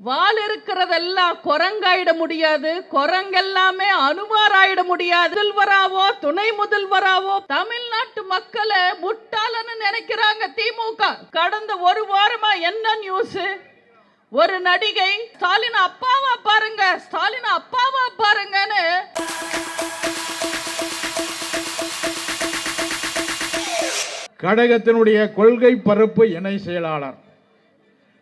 வால் இருக்கிறதெல்லாம் குரங்காயிட முடியாது, குரங்கெல்லாமே அனுமாராயிட முடியாது. முதல்வராவோ துணை முதல்வராவோ தமிழ்நாட்டு மக்களை முட்டாளன்னு நினைக்கிறாங்க திமுக. கடந்த ஒரு வாரமா என்ன நியூஸ்? ஒரு நடிகை ஸ்டாலின் அப்பாவா பாருங்க, ஸ்டாலின் அப்பாவா பாருங்கன்னு கழகத்தினுடைய கொள்கை பரப்பு இணை செயலாளர்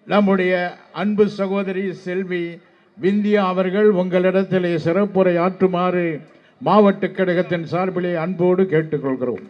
நம்முடைய அன்பு சகோதரி செல்வி விந்தியா அவர்கள் உங்களிடத்திலே சிறப்புரை ஆற்றுமாறு மாவட்ட கழகத்தின் சார்பிலே அன்போடு கேட்டுக்கொள்கிறோம்.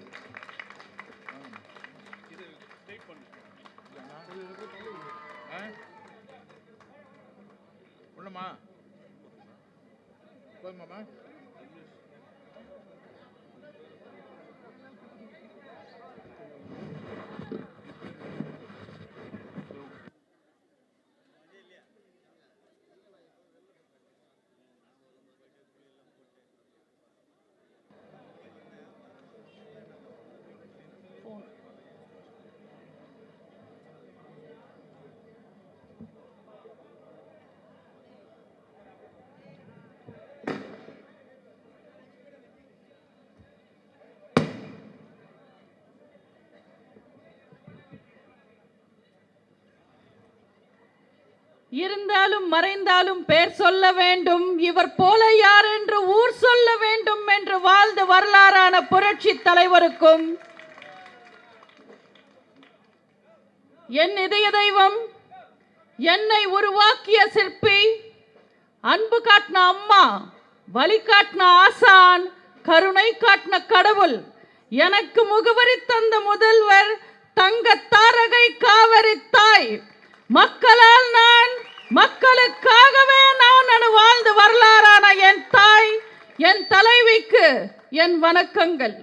இருந்தாலும் மறைந்தாலும் பேர் சொல்ல வேண்டும், இவர் போல யார் என்று ஊர் சொல்ல வேண்டும் என்று வாழ்ந்த வரலாறான புரட்சி தலைவருக்கும் என் இதய தெய்வம், என்னை உருவாக்கிய சிற்பி, அன்பு காட்டின அம்மா, வழி காட்டின ஆசான், கருணை காட்டின கடவுள், எனக்கு முகவரி தந்த முதல்வர், தங்க தாரகை காவிரி தாய், மக்களால் நான் மக்களுக்காகவே நான் வாழ்ந்து வரலாறான என் தாய், என் தலைவிக்கு என் வணக்கங்கள்.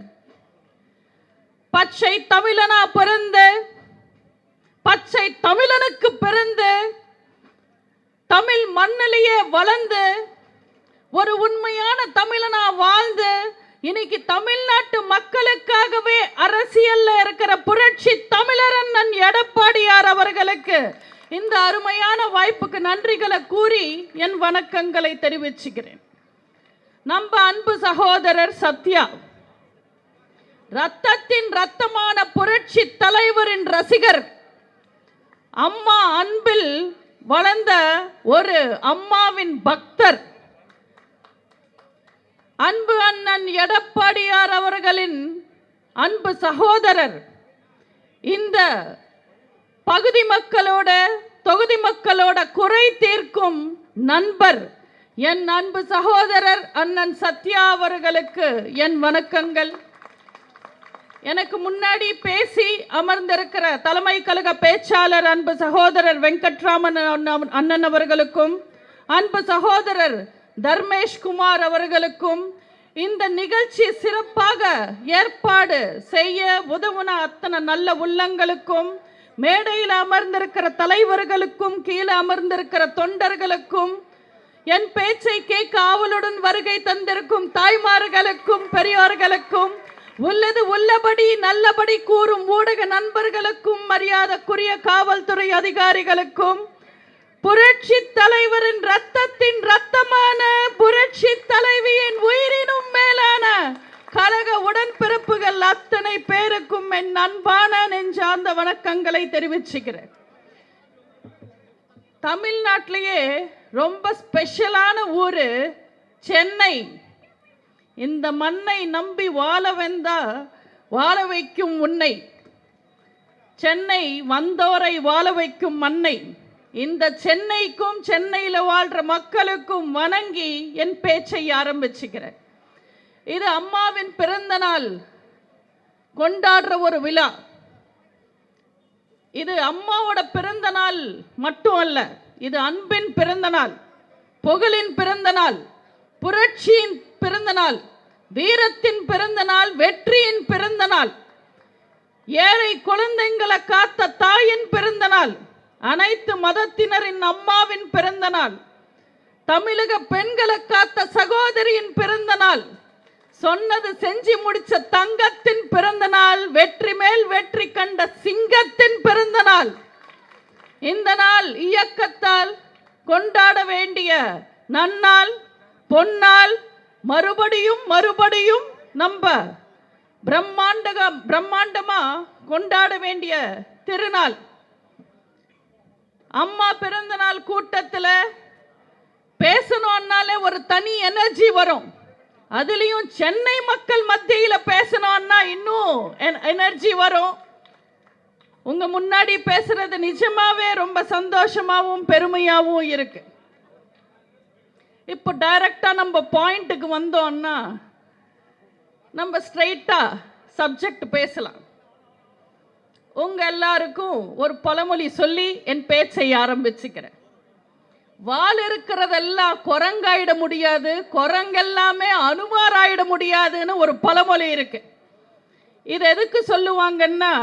பச்சை தமிழனா பிறந்து பச்சை தமிழனுக்கு பிறந்து தமிழ் மண்ணிலேயே வளர்ந்து ஒரு உண்மையான தமிழனா வாழ்ந்து இன்னைக்கு தமிழ்நாட்டு மக்களுக்காகவே அரசியல்ல இருக்கிற புரட்சி தமிழர் அண்ணன் எடப்பாடியார் அவர்களுக்கு இந்த அருமையான வாய்ப்புக்கு நன்றிகளை கூறி என் வணக்கங்களை தெரிவிச்சுக்கிறேன். நம்ம அன்பு சகோதரர் சத்யா ரத்தத்தின் ரத்தமான புரட்சி தலைவரின் ரசிகர், அம்மா அன்பில் வளர்ந்த ஒரு அம்மாவின் பக்தர், அன்பு அண்ணன் எடப்பாடியார் அவர்களின் அன்பு சகோதரர், இந்த பகுதி மக்களோட தொகுதி மக்களோட குறை தீர்க்கும் நண்பர், என் அன்பு சகோதரர் அண்ணன் சத்யா அவர்களுக்கு என் வணக்கங்கள். எனக்கு முன்னாடி பேசி அமர்ந்திருக்கிற தலைமை கழக பேச்சாளர் அன்பு சகோதரர் வெங்கட்ராமன் அண்ணன் அவர்களுக்கும், அன்பு சகோதரர் தர்மேஷ் குமார் அவர்களுக்கும், இந்த நிகழ்ச்சி சிறப்பாக ஏற்பாடு செய்ய உதவுன அத்தனை நல்ல உள்ளங்களுக்கும், மேடையில் அமர்ந்திருக்கிற தலைவர்களுக்கும், கீழே அமர்ந்திருக்கிற தொண்டர்களுக்கும், என் பேச்சை கேட்க ஆவலுடன் வருகை தந்திருக்கும் தாய்மார்களுக்கும், பெரியோர்களுக்கும், உள்ளது உள்ளபடி நல்லபடி கூறும் ஊடக நண்பர்களுக்கும், மரியாதைக்குரிய காவல்துறை அதிகாரிகளுக்கும், புரட்சி தலைவரின் ரத்தத்தின் ரத்தமான புரட்சி தலைவியின் உயிரினும் மேலான கழக உடன்பிறப்புகள் அத்தனை பேருக்கும் என் அன்பான நெஞ்சார்ந்த வணக்கங்களை தெரிவிச்சுக்கிறேன். தமிழ்நாட்டிலேயே ரொம்ப ஸ்பெஷலான ஊரு சென்னை. இந்த மண்ணை நம்பி வாழ வைக்கும் உன்னை, சென்னை வந்தோரை வாழ வைக்கும் மண்ணை, இந்த சென்னைக்கும் சென்னையில் வாழ்ற மக்களுக்கும் வணங்கி என் பேச்சை ஆரம்பிச்சுக்கிறேன். இது அம்மாவின் பிறந்த நாள் கொண்டாடுற ஒரு விழா. இது அம்மாவோட பிறந்த நாள் மட்டும் அல்ல, இது அன்பின் பிறந்த நாள், புகழின் பிறந்த நாள், புரட்சியின் பிறந்த நாள், வீரத்தின் பிறந்த நாள், வெற்றியின் பிறந்த நாள், ஏழை குழந்தைங்களை காத்த தாயின் பிறந்த நாள், அனைத்து மதத்தினரின் அம்மாவின் பிறந்த நாள், தமிழக பெண்களை காத்த சகோதரியின் பிறந்த நாள், சொன்னது செஞ்சு முடிச்ச தங்கத்தின் பிறந்த நாள், வெற்றி மேல் வெற்றி கண்ட சிங்கத்தின் பிறந்த நாள். இந்த நாள் இயக்கத்தால் கொண்டாட வேண்டிய நன்னாள், பொன்னாள், மறுபடியும் மறுபடியும் நம்ம பிரம்மாண்டமா கொண்டாட வேண்டிய திருநாள். அம்மா பிறந்த நாள் கூட்டத்தில் பேசணும்னாலே ஒரு தனி எனர்ஜி வரும். அதுலயும் சென்னை மக்கள் மத்தியில் பேசணும்னா இன்னும் எனர்ஜி வரும். உங்க முன்னாடி பேசுறது நிஜமாவே ரொம்ப சந்தோஷமாவும் பெருமையாவும் இருக்கு. இப்போ டைரக்டா நம்ம பாயிண்ட்டுக்கு வந்தோம்னா நம்ம ஸ்ட்ரைட்டா சப்ஜெக்ட் பேசலாம். உங்க எல்லாருக்கும் ஒரு பழமொழி சொல்லி என் பேச்சை ஆரம்பிச்சுக்கிறேன். வால் இருக்கிறதெல்லாம் குரங்காயிட முடியாது, குரங்கெல்லாமே அனுமாராயிட முடியாதுன்னு ஒரு பழமொழி இருக்கு. இது எதுக்கு சொல்லுவாங்கன்னா,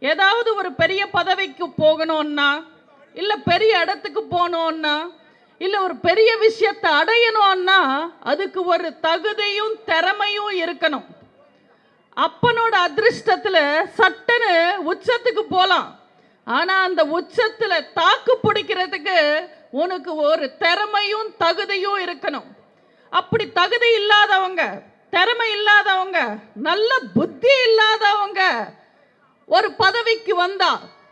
ஏதாவது ஒரு பெரிய பதவிக்கு போகணும்னா, இல்லை பெரிய இடத்துக்கு போகணும்னா, இல்லை ஒரு பெரிய விஷயத்தை அடையணும்னா அதுக்கு ஒரு தகுதியும் திறமையும் இருக்கணும். அப்பனோட அதிர்ஷ்டத்தில் சட்டன்னு உச்சத்துக்கு போகலாம், ஆனால் அந்த உச்சத்தில் தாக்கு பிடிக்கிறதுக்கு உனக்கு ஒரு திறமையும் தகுதியும் இருக்கணும். அப்படி தகுதி இல்லாதவங்க, திறமை இல்லாதவங்க, நல்ல புத்தி இல்லாதவங்க ஒரு பதவிக்கு வந்தா,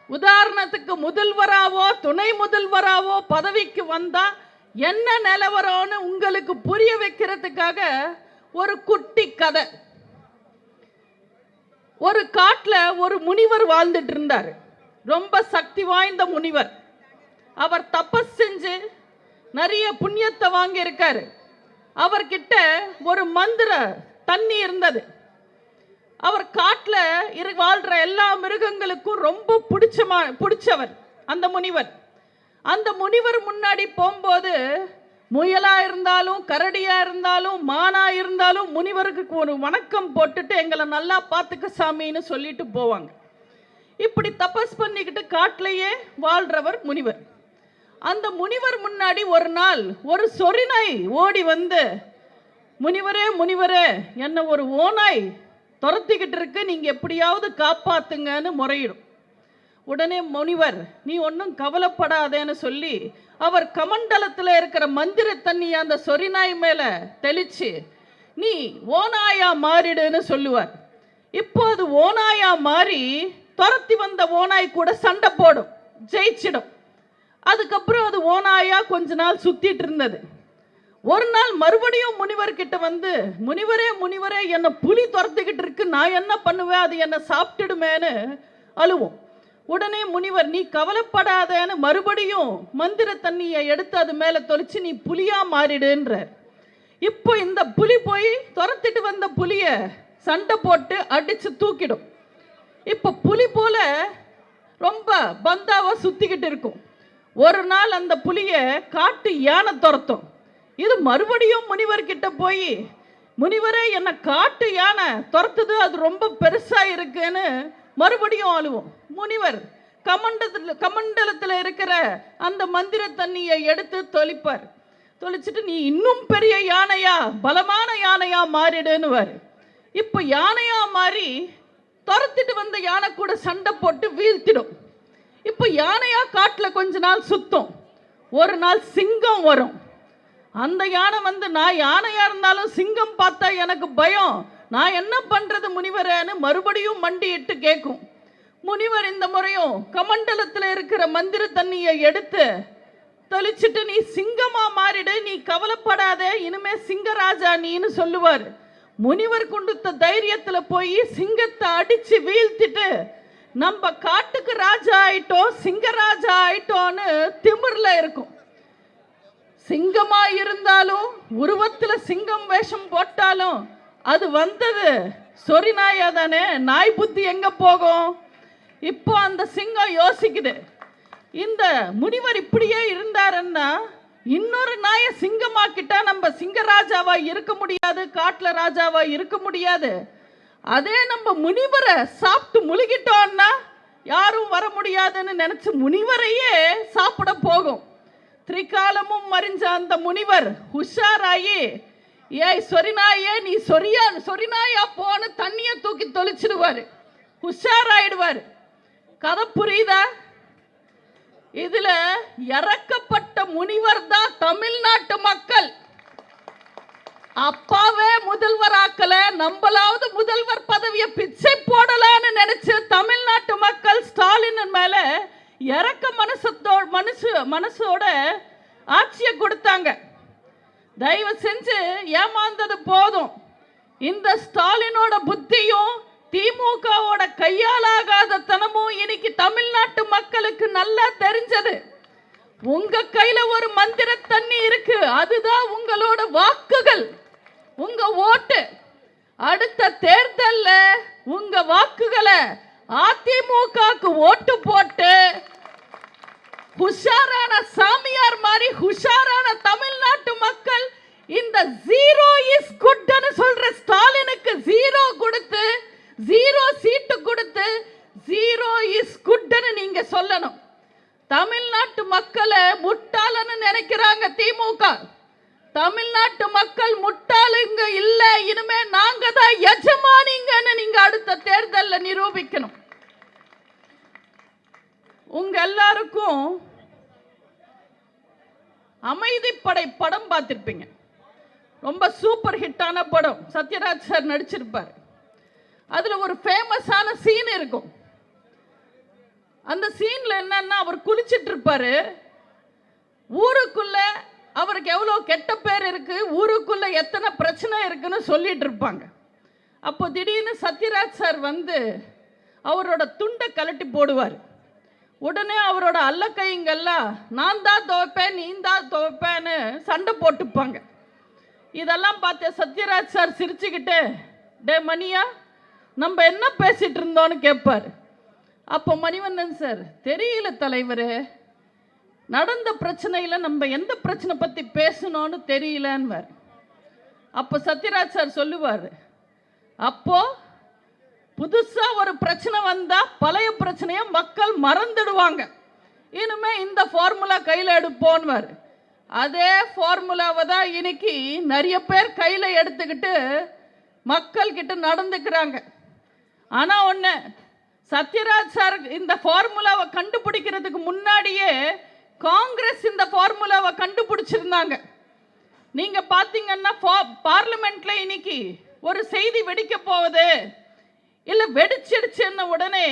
உதாரணத்துக்கு முதல்வராவோ துணை முதல்வராவோ பதவிக்கு வந்தா என்ன நிலவரம்னு உங்களுக்கு புரிய வைக்கிறதுக்காக ஒரு குட்டி கதை. ஒரு காட்டுல ஒரு முனிவர் வாழ்ந்துட்டு இருந்தார். ரொம்ப சக்தி வாய்ந்த முனிவர். அவர் தபஸ் செஞ்சு நிறைய புண்ணியத்தை வாங்கி இருக்காரு. அவர்கிட்ட ஒரு மந்திர தண்ணி இருந்தது. அவர் காட்டில் வாழ்ற எல்லா மிருகங்களுக்கும் ரொம்ப பிடிச்சவர் அந்த முனிவர். அந்த முனிவர் முன்னாடி போகும்போது முயலா இருந்தாலும் கரடியா இருந்தாலும் மானா இருந்தாலும் முனிவருக்கு ஒரு வணக்கம் போட்டுட்டு எங்களை நல்லா பார்த்துக்க சாமின்னு சொல்லிட்டு போவாங்க. இப்படி தபஸ் பண்ணிக்கிட்டு காட்டிலேயே வாழ்றவர் முனிவர். அந்த முனிவர் முன்னாடி ஒரு நாள் ஒரு சொறிநாய் ஓடி வந்து, முனிவரே முனிவரே, என்ன ஒரு ஓநாய் துரத்திக்கிட்டு இருக்கு, நீங்க எப்படியாவது காப்பாத்துங்கன்னு முறையிடும். உடனே முனிவர், நீ ஒன்றும் கவலைப்படாதேன்னு சொல்லி அவர் கமண்டலத்தில் இருக்கிற மந்திர தண்ணி அந்த சொறிநாய் மேல தெளிச்சு, நீ ஓநாயா மாறிடுன்னு சொல்லுவார். இப்போ அது ஓநாயா மாறி துரத்தி வந்த ஓநாய் கூட சண்டை போடும், ஜெயிச்சிடும். அதுக்கப்புறம் அது ஓநாயா கொஞ்ச நாள் சுத்திட்டு இருந்தது. ஒரு நாள் மறுபடியும் முனிவர் கிட்ட வந்து, முனிவரே முனிவரே, என்ன புலி துரத்துக்கிட்டு இருக்கு, நான் என்ன பண்ணுவேன், அது என்ன சாப்பிட்டுடுமேன்னு அழுவோம். உடனே முனிவர், நீ கவலைப்படாதேன்னு மறுபடியும் மந்திர தண்ணியை எடுத்து அது மேல தொளிச்சு நீ புலியா மாறிடுன்ற. இப்போ இந்த புலி போய் துரத்திட்டு வந்த புலிய சண்டை போட்டு அடிச்சு தூக்கிடும். இப்போ புலி போல ரொம்ப பந்தாவா சுத்திக்கிட்டு இருக்கும். ஒரு நாள் அந்த புலிய காட்டு யானை துரத்தும். இது மறுபடியும் முனிவர் கிட்ட போய், முனிவரே என்ன காட்டு யானை துரத்துது, அது ரொம்ப பெருசா இருக்குன்னு மறுபடியும் அழுவோம். முனிவர் கமண்டலத்தில் இருக்கிற அந்த மந்திர தண்ணியை எடுத்து தொளிப்பார். தொளிச்சுட்டு நீ இன்னும் பெரிய யானையா, பலமான யானையா மாறிடுன்னுவார். இப்போ யானையா மாறி துரத்திட்டு வந்த யானை கூட சண்டை போட்டு வீழ்த்திடும். இப்போ யானையா காட்டில் கொஞ்ச நாள் சுத்தும். ஒரு நாள் சிங்கம் வரும். அந்த யானை வந்து, நான் யானையா இருந்தாலும் சிங்கம் பார்த்தா எனக்கு பயம், நான் என்ன பண்றது முனிவரேன்னு மறுபடியும் மண்டியிட்டு கேட்கும். முனிவர் இந்த முறையும் கமண்டலத்தில் இருக்கிற மந்திர தண்ணியை எடுத்து தெளிச்சுட்டு, நீ சிங்கமா மாறிடு, நீ கவலைப்படாத, இனிமே சிங்கராஜா நீன்னு சொல்லுவார். முனிவர் கொடுத்த தைரியத்துல போய் சிங்கத்தை அடிச்சு வீழ்த்திட்டு, நம்ம காட்டுக்கு ராஜா ஆயிட்டோம், சிங்கராஜா ஆயிட்டோன்னு திமிர்ல இருக்கும். சிங்கமா இருந்தாலும் உருவத்துல சிங்கம் வேஷம் போட்டாலும் அது வந்தது சொறிநாயா தானே, நாய் புத்தி எங்க போகும்? இப்போ அந்த சிங்கம் யோசிக்குது, இந்த முனிவர் இப்படியே இருந்தாருன்னா இன்னொரு நாயை சிங்கமாக்கிட்டா நம்ம சிங்கராஜாவா இருக்க முடியாது, காட்டுல ராஜாவா இருக்க முடியாது. அதே நம்ம முனிவரை சாப்பிட்டு முழுகிட்டோம்னா யாரும் வர முடியாதுன்னு நினைச்சு முனிவரையே சாப்பிட போகும். திரிகாலமும் மறிஞ்ச அந்த முனிவர் உஷாராயி, ஏய் சொரிநாயே, நீ சொரிநாயா போன்னு தண்ணிய தூக்கி தொளிச்சிடுவாரு, உஷாராயிடுவாரு. கதை புரியுதா? இதுல இறக்கப்பட்ட முனிவர் தான் தமிழ்நாட்டு மக்கள். அப்பாவே முதல்வர் ஆக்கல, நம்மளாவது முதல்வர் பதவியை பிச்சை போடலான்னு நினைச்சு தமிழ்நாட்டு மக்கள் ஸ்டாலின் மேல இறக்க மனசோட ஆட்சியை கொடுத்தாங்க. தயவு செஞ்சு ஏமாந்தது போதும். இந்த ஸ்டாலினோட புத்தியும் திமுகவோட கையாலாகாத தனமும் இன்னைக்கு தமிழ்நாட்டு மக்களுக்கு நல்லா தெரிஞ்சது. உங்க கையில ஒரு மந்திர தண்ணி இருக்கு, அதுதான் உங்களோட வாக்குகள், உங்க ஓட்டு. அடுத்த தேர்தல்ல உங்க வாக்குகளை அதிமுகக்கு ஓட்டு போட்டு உஷாரான சாமியார் மாதிரி உஷாரான தமிழ்நாட்டு மக்கள் இந்த ஜீரோ இஸ் குட் சொல்ற ஸ்டாலினுக்கு ஜீரோ கொடுத்து, ஜீரோ சீட்டு கொடுத்து, ஜீரோ இஸ் குட் நீங்க சொல்லணும். தமிழ்நாட்டு மக்களை முட்டாளன்னு நினைக்கிறாங்க திமுக. தமிழ்நாட்டு மக்கள் முட்டாளுங்க இல்ல, இனிமே நாங்க தான் எஜமானிங்கன்னு நீங்க அடுத்த தேர்தலில் நிரூபிக்கணும். உங்க எல்லாருக்கும் அமைதிப்படை படம் பார்த்திருப்பீங்க. ரொம்ப சூப்பர் ஹிட்டான படம், சத்யராஜ் சார் நடிச்சிருப்பார். அதுல ஒரு ஃபேமஸான சீன் இருக்கும். அந்த சீன்ல என்னன்னா, அவர் குளிச்சிட்டு இருப்பாரு. ஊருக்குள்ள அவருக்கு எவ்வளவு கெட்ட பேர் இருக்கு, ஊருக்குள்ள எத்தனை பிரச்சனை இருக்குன்னு சொல்லிட்டு இருப்பாங்க. அப்போ திடீர்னு சத்யராஜ் சார் வந்து அவரோட துண்டை கலட்டி போடுவார். உடனே அவரோட அல்லக்கைங்கெல்லாம் நான் தான் துவைப்பேன், நீ தான் துவைப்பேன்னு சண்டை போட்டுப்பாங்க. இதெல்லாம் பார்த்து சத்யராஜ் சார் சிரிச்சுக்கிட்டு, டே மணியா, நம்ம என்ன பேசிட்டு இருந்தோன்னு கேட்பார். அப்போ மணிவண்ணன் சார், தெரியல தலைவரே, நடந்த பிரச்சனையில் நம்ம எந்த பிரச்சனை பற்றி பேசணும்னு தெரியலன்னு. அப்போ சத்யராஜ் சார் சொல்லுவார், அப்போ புதுசா ஒரு பிரச்சனை வந்தா பழைய பிரச்சனையை மக்கள் மறந்துடுவாங்க, இனிமே இந்த ஃபார்முலா கையில் எடுப்போன்வார். அதே ஃபார்முலாவை தான் இன்னைக்கு நிறைய பேர் கையில் எடுத்துக்கிட்டு மக்கள் கிட்ட நடந்துக்கிறாங்க. ஆனா ஒன்று, சத்யராஜ் சார் இந்த ஃபார்முலாவை கண்டுபிடிக்கிறதுக்கு முன்னாடியே காங்கிரஸ் இந்த ஃபார்முலாவை கண்டுபிடிச்சிருந்தாங்க. நீங்க பாத்தீங்கன்னா பார்லிமெண்ட்ல இன்னைக்கு ஒரு செய்தி வெடிக்க போகுது, இல்ல வெடிச்சிடுச்சுன்னு உடனே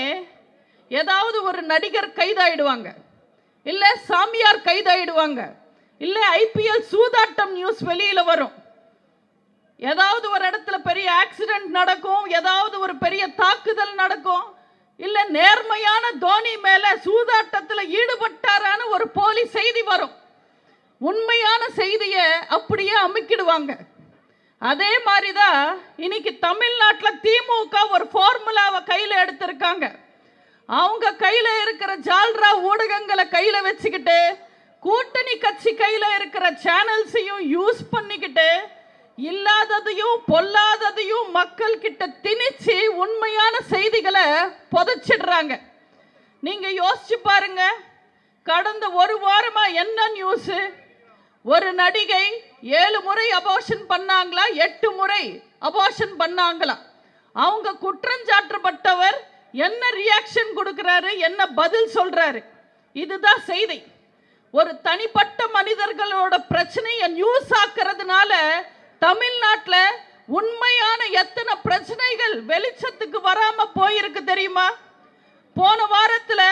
ஏதாவது ஒரு நடிகர் கைதாயிடுவாங்க, இல்ல சாமியார் கைதாயிடுவாங்க, இல்ல ஐபிஎல் சூதாட்டம் நியூஸ் வெளியில வரும், ஏதாவது ஒரு இடத்துல பெரிய ஆக்சிடென்ட் நடக்கும், ஏதாவது ஒரு பெரிய தாக்குதல் நடக்கும், இல்ல நேர்மையான தோனி மேல சூதாட்டத்தில் ஈடுபட்டாரான ஒரு போலி செய்தி வரும். உண்மையான செய்தியை அப்படியே அமுக்கிடுவாங்க. அதே மாதிரிதான் இன்னைக்கு தமிழ்நாட்டில் திமுக ஒரு ஃபார்முலாவை கையில் எடுத்திருக்காங்க. அவங்க கையில் இருக்கிற ஜால்ரா ஊடகங்களை கையில் வச்சுக்கிட்டு, கூட்டணி கட்சி கையில் இருக்கிற சேனல்ஸையும் யூஸ் பண்ணிக்கிட்டு, இல்லாததையும் பொல்லாததையும் மக்கள் கிட்ட திணிச்சு உண்மையான செய்திகளை புதைச்சிடுறாங்க. நீங்க யோசிச்சு பாருங்க, கடந்த ஒரு வாரமா என்ன நியூஸ்? ஒரு நடிகை 7 முறை அபார்ஷன் பண்ணாங்களா, 8 முறை அபார்ஷன் பண்ணாங்களா? அவங்க குற்றஞ்சாற்றப்பட்டவர் என்ன ரியாக்ஷன் கொடுக்கிறாரு, என்ன பதில் சொல்றாரு? இதுதான் செய்தி. ஒரு தனிப்பட்ட மனிதர்களோட பிரச்சனையை நியூஸ் ஆக்குறதுனால தமிழ்நாட்டில் உண்மையான எத்தனை பிரச்சனைகள் வெளிச்சத்துக்கு வராம போயிருக்கு தெரியுமா? போன வாரத்தில்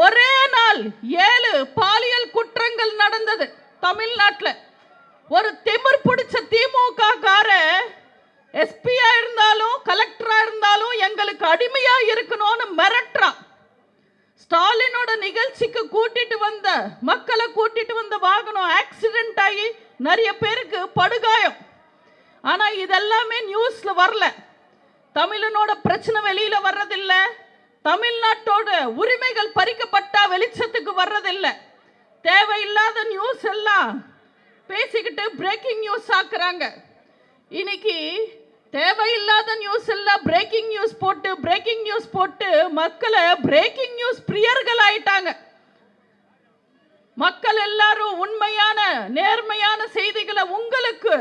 ஒரே நாள் 7 பாலியல் குற்றங்கள் நடந்தது தமிழ்நாட்டில். ஒரு திமிர் பிடிச்ச திமுக கார எஸ்பியா இருந்தாலும் கலெக்டரா இருந்தாலும் எங்களுக்கு அடிமையா இருக்கணும்னு மிரட்டுறான். ஸ்டாலினோட நிகழ்ச்சிக்கு கூட்டிட்டு வந்த மக்களை கூட்டிட்டு வந்த வாகனம் ஆக்சிடென்ட் ஆகி நிறைய பேருக்கு படுகாயம். ஆனா இதெல்லாமே நியூஸ்ல வரல. தமிழனோட பிரச்சனை வெளியில வர்றதில்லை, தமிழ்நாட்டோட உரிமைகள் பறிக்கப்பட்டா வெளிச்சத்துக்கு வர்றதில்லை. தேவையில்லாத நியூஸ் எல்லாம் பேசிக்கிட்டு பிரேக்கிங் நியூஸ் ஆக்குறாங்க. இன்னைக்கு தேவையில்லாத நியூஸ் எல்லாம் பிரேக்கிங் நியூஸ் போட்டு மக்களை பிரேக்கிங் நியூஸ் பிரியர்கள் ஆயிட்டாங்க. மக்கள் எல்லாரும் உண்மையான நேர்மையான செய்திகளை உங்களுக்கு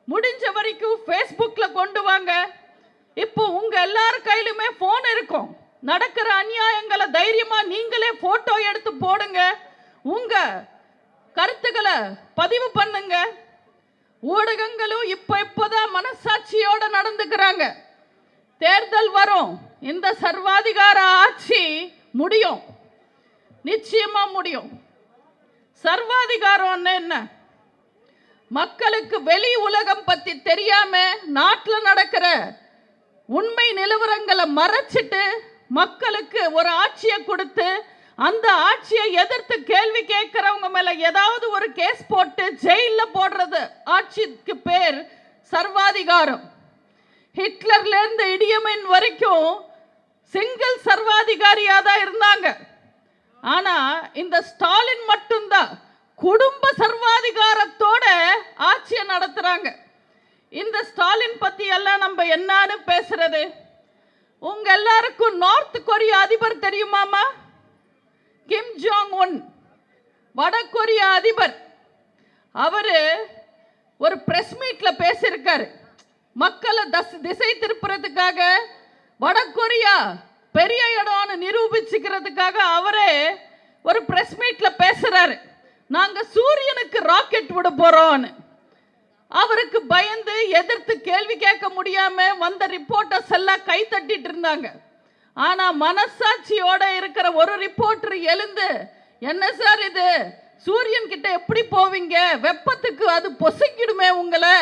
முடிஞ்ச வரைக்கும் ஃபேஸ்புக்ல கொண்டு வாங்க. இப்போ உங்க எல்லார் கையிலுமே போன் இருக்கும். நடக்கிற அநியாயங்களை தைரியமா நீங்களே போட்டோ எடுத்து போடுங்க. உங்க கருத்துக்களை பதிவு பண்ணுங்க. ஊடகங்களும் இப்பதான் மனசாட்சியோட நடந்துக்கிறாங்க. தேர்தல் வரும், இந்த சர்வாதிகார ஆட்சி முடியும், நிச்சயமா முடியும். சர்வாதிகாரம் என்ன? மக்களுக்கு வெளி உலகம் பத்தி தெரியாம நாட்டில் நடக்கிற உண்மை நிலவரங்களை மறைச்சிட்டு மக்களுக்கு ஒரு ஆட்சியை கொடுத்து அந்த ஆட்சியை எதிர்த்து கேள்வி கேட்கிறவங்க மேல ஏதாவது ஒரு கேஸ் போட்டு ஜெயில போடுறது ஆட்சிக்கு பேர் சர்வாதிகாரம். ஹிட்லர்ல இருந்து இடியமின் வரைக்கும் சிங்கிள் சர்வாதிகாரியா தான் இருந்தாங்க. ஆனா இந்த ஸ்டாலின் மட்டும்தான் குடும்ப சர்வாதிகாரத்தோட ஆட்சியை நடத்துறாங்க. இந்த ஸ்டாலின் பத்தி எல்லாம் நம்ம என்னன்னு பேசுறது? உங்க எல்லாருக்கும் நார்த் கொரியா அதிபர் தெரியுமாமா? கிம் ஜாங் உன், வட கொரியா அதிபர். அவரு ஒரு பிரஸ் மீட்ல பேசியிருக்காரு. மக்களை திசை திருப்புறதுக்காக வட கொரியா பெரிய இடம்னு நிரூபிச்சுக்கிறதுக்காக அவரே ஒரு பிரஸ் மீட்ல பேசுறாரு. நாங்க சூரியனுக்கு ராக்கெட் விட போறோம்னு. அவருக்கு பயந்து எதிர்த்து கேள்வி கேட்க முடியாம வந்த ரிப்போர்ட்டர்ஸ் எல்லாம் கை தட்டிட்டு இருந்தாங்க. ஆனா மனசாட்சியோட இருக்கிற ஒரு ரிப்போர்ட்டர் எழுந்து, என்ன சார் இது, சூரியன் கிட்ட எப்படி போவீங்க, வெப்பத்துக்கு அது பொசுக்கிடுமே உங்களை,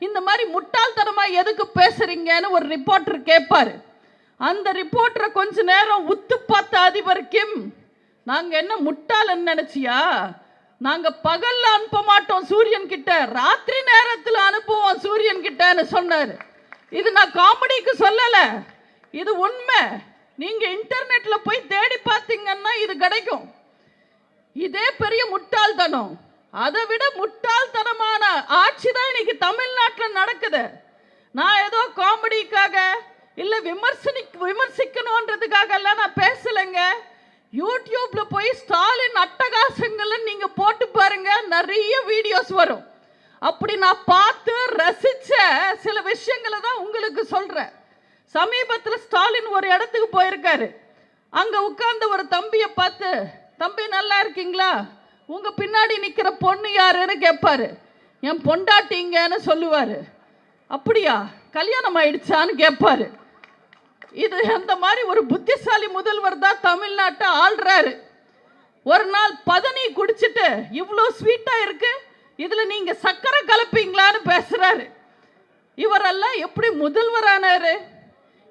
இந்த மாதிரி முட்டாள்தனமா எதுக்கு பேசுறீங்கன்னு ஒரு ரிப்போர்ட்டர் கேட்பாரு. அந்த ரிப்போர்ட்டரை கொஞ்ச நேரம் உத்து பார்த்த அதிபர் கிம், நாங்க என்ன முட்டாள்னு நினைச்சியா, நாங்க பகல்ல அனுப்ப மாட்டோம் சூரியன் கிட்ட, ராத்திரி நேரத்தில் அனுப்புவோம் சூரியன் கிட்டன்னு சொன்னாரு. இது நான் காமெடிக்கு சொல்லல, இது உண்மை. நீங்க இன்டர்நெட்ல போய் தேடி பார்த்தீங்கன்னா இது கிடைக்கும். இதே பெரிய முட்டாள்தனம். அதை விட முட்டாள்தனமான ஆட்சி தான் இன்னைக்கு தமிழ்நாட்டில் நடக்குது. நான் ஏதோ காமெடிக்காக இல்ல விமர்சிக்கணும்ன்றதுக்காக எல்லாம் நான் பேசலைங்க. யூடியூப்ல போய் ஸ்டாலின் அட்டகாசங்களை நீங்க போட்டு பாருங்க, நிறைய வீடியோஸ் வரும். அப்படி நான் பார்த்து ரசிச்ச சில விஷயங்களை தான் உங்களுக்கு சொல்றேன். சமீபத்தில் ஸ்டாலின் ஒரு இடத்துக்கு போயிருக்காரு. அங்க உட்கார்ந்த ஒரு தம்பியை பார்த்து, தம்பி நல்லா இருக்கீங்களா, உங்க பின்னாடி நிக்கிற பொண்ணு யாருன்னு கேட்பாரு. என் பொண்டாட்டிங்கன்னு சொல்லுவாரு. அப்படியா, கல்யாணம் ஆயிடுச்சான்னு கேட்பாரு. இது அந்த மாதிரி ஒரு புத்திசாலி முதல்வர் தான் தமிழ்நாட்டை ஆள்றாரு. ஒரு நாள் பதனி குடிச்சிட்டு, இவ்வளோ ஸ்வீட்டா இருக்கு, இதுல நீங்க சக்கரை கலப்பீங்களான்னு பேசுறாரு. இவரெல்லாம் எப்படி முதல்வரானாரு?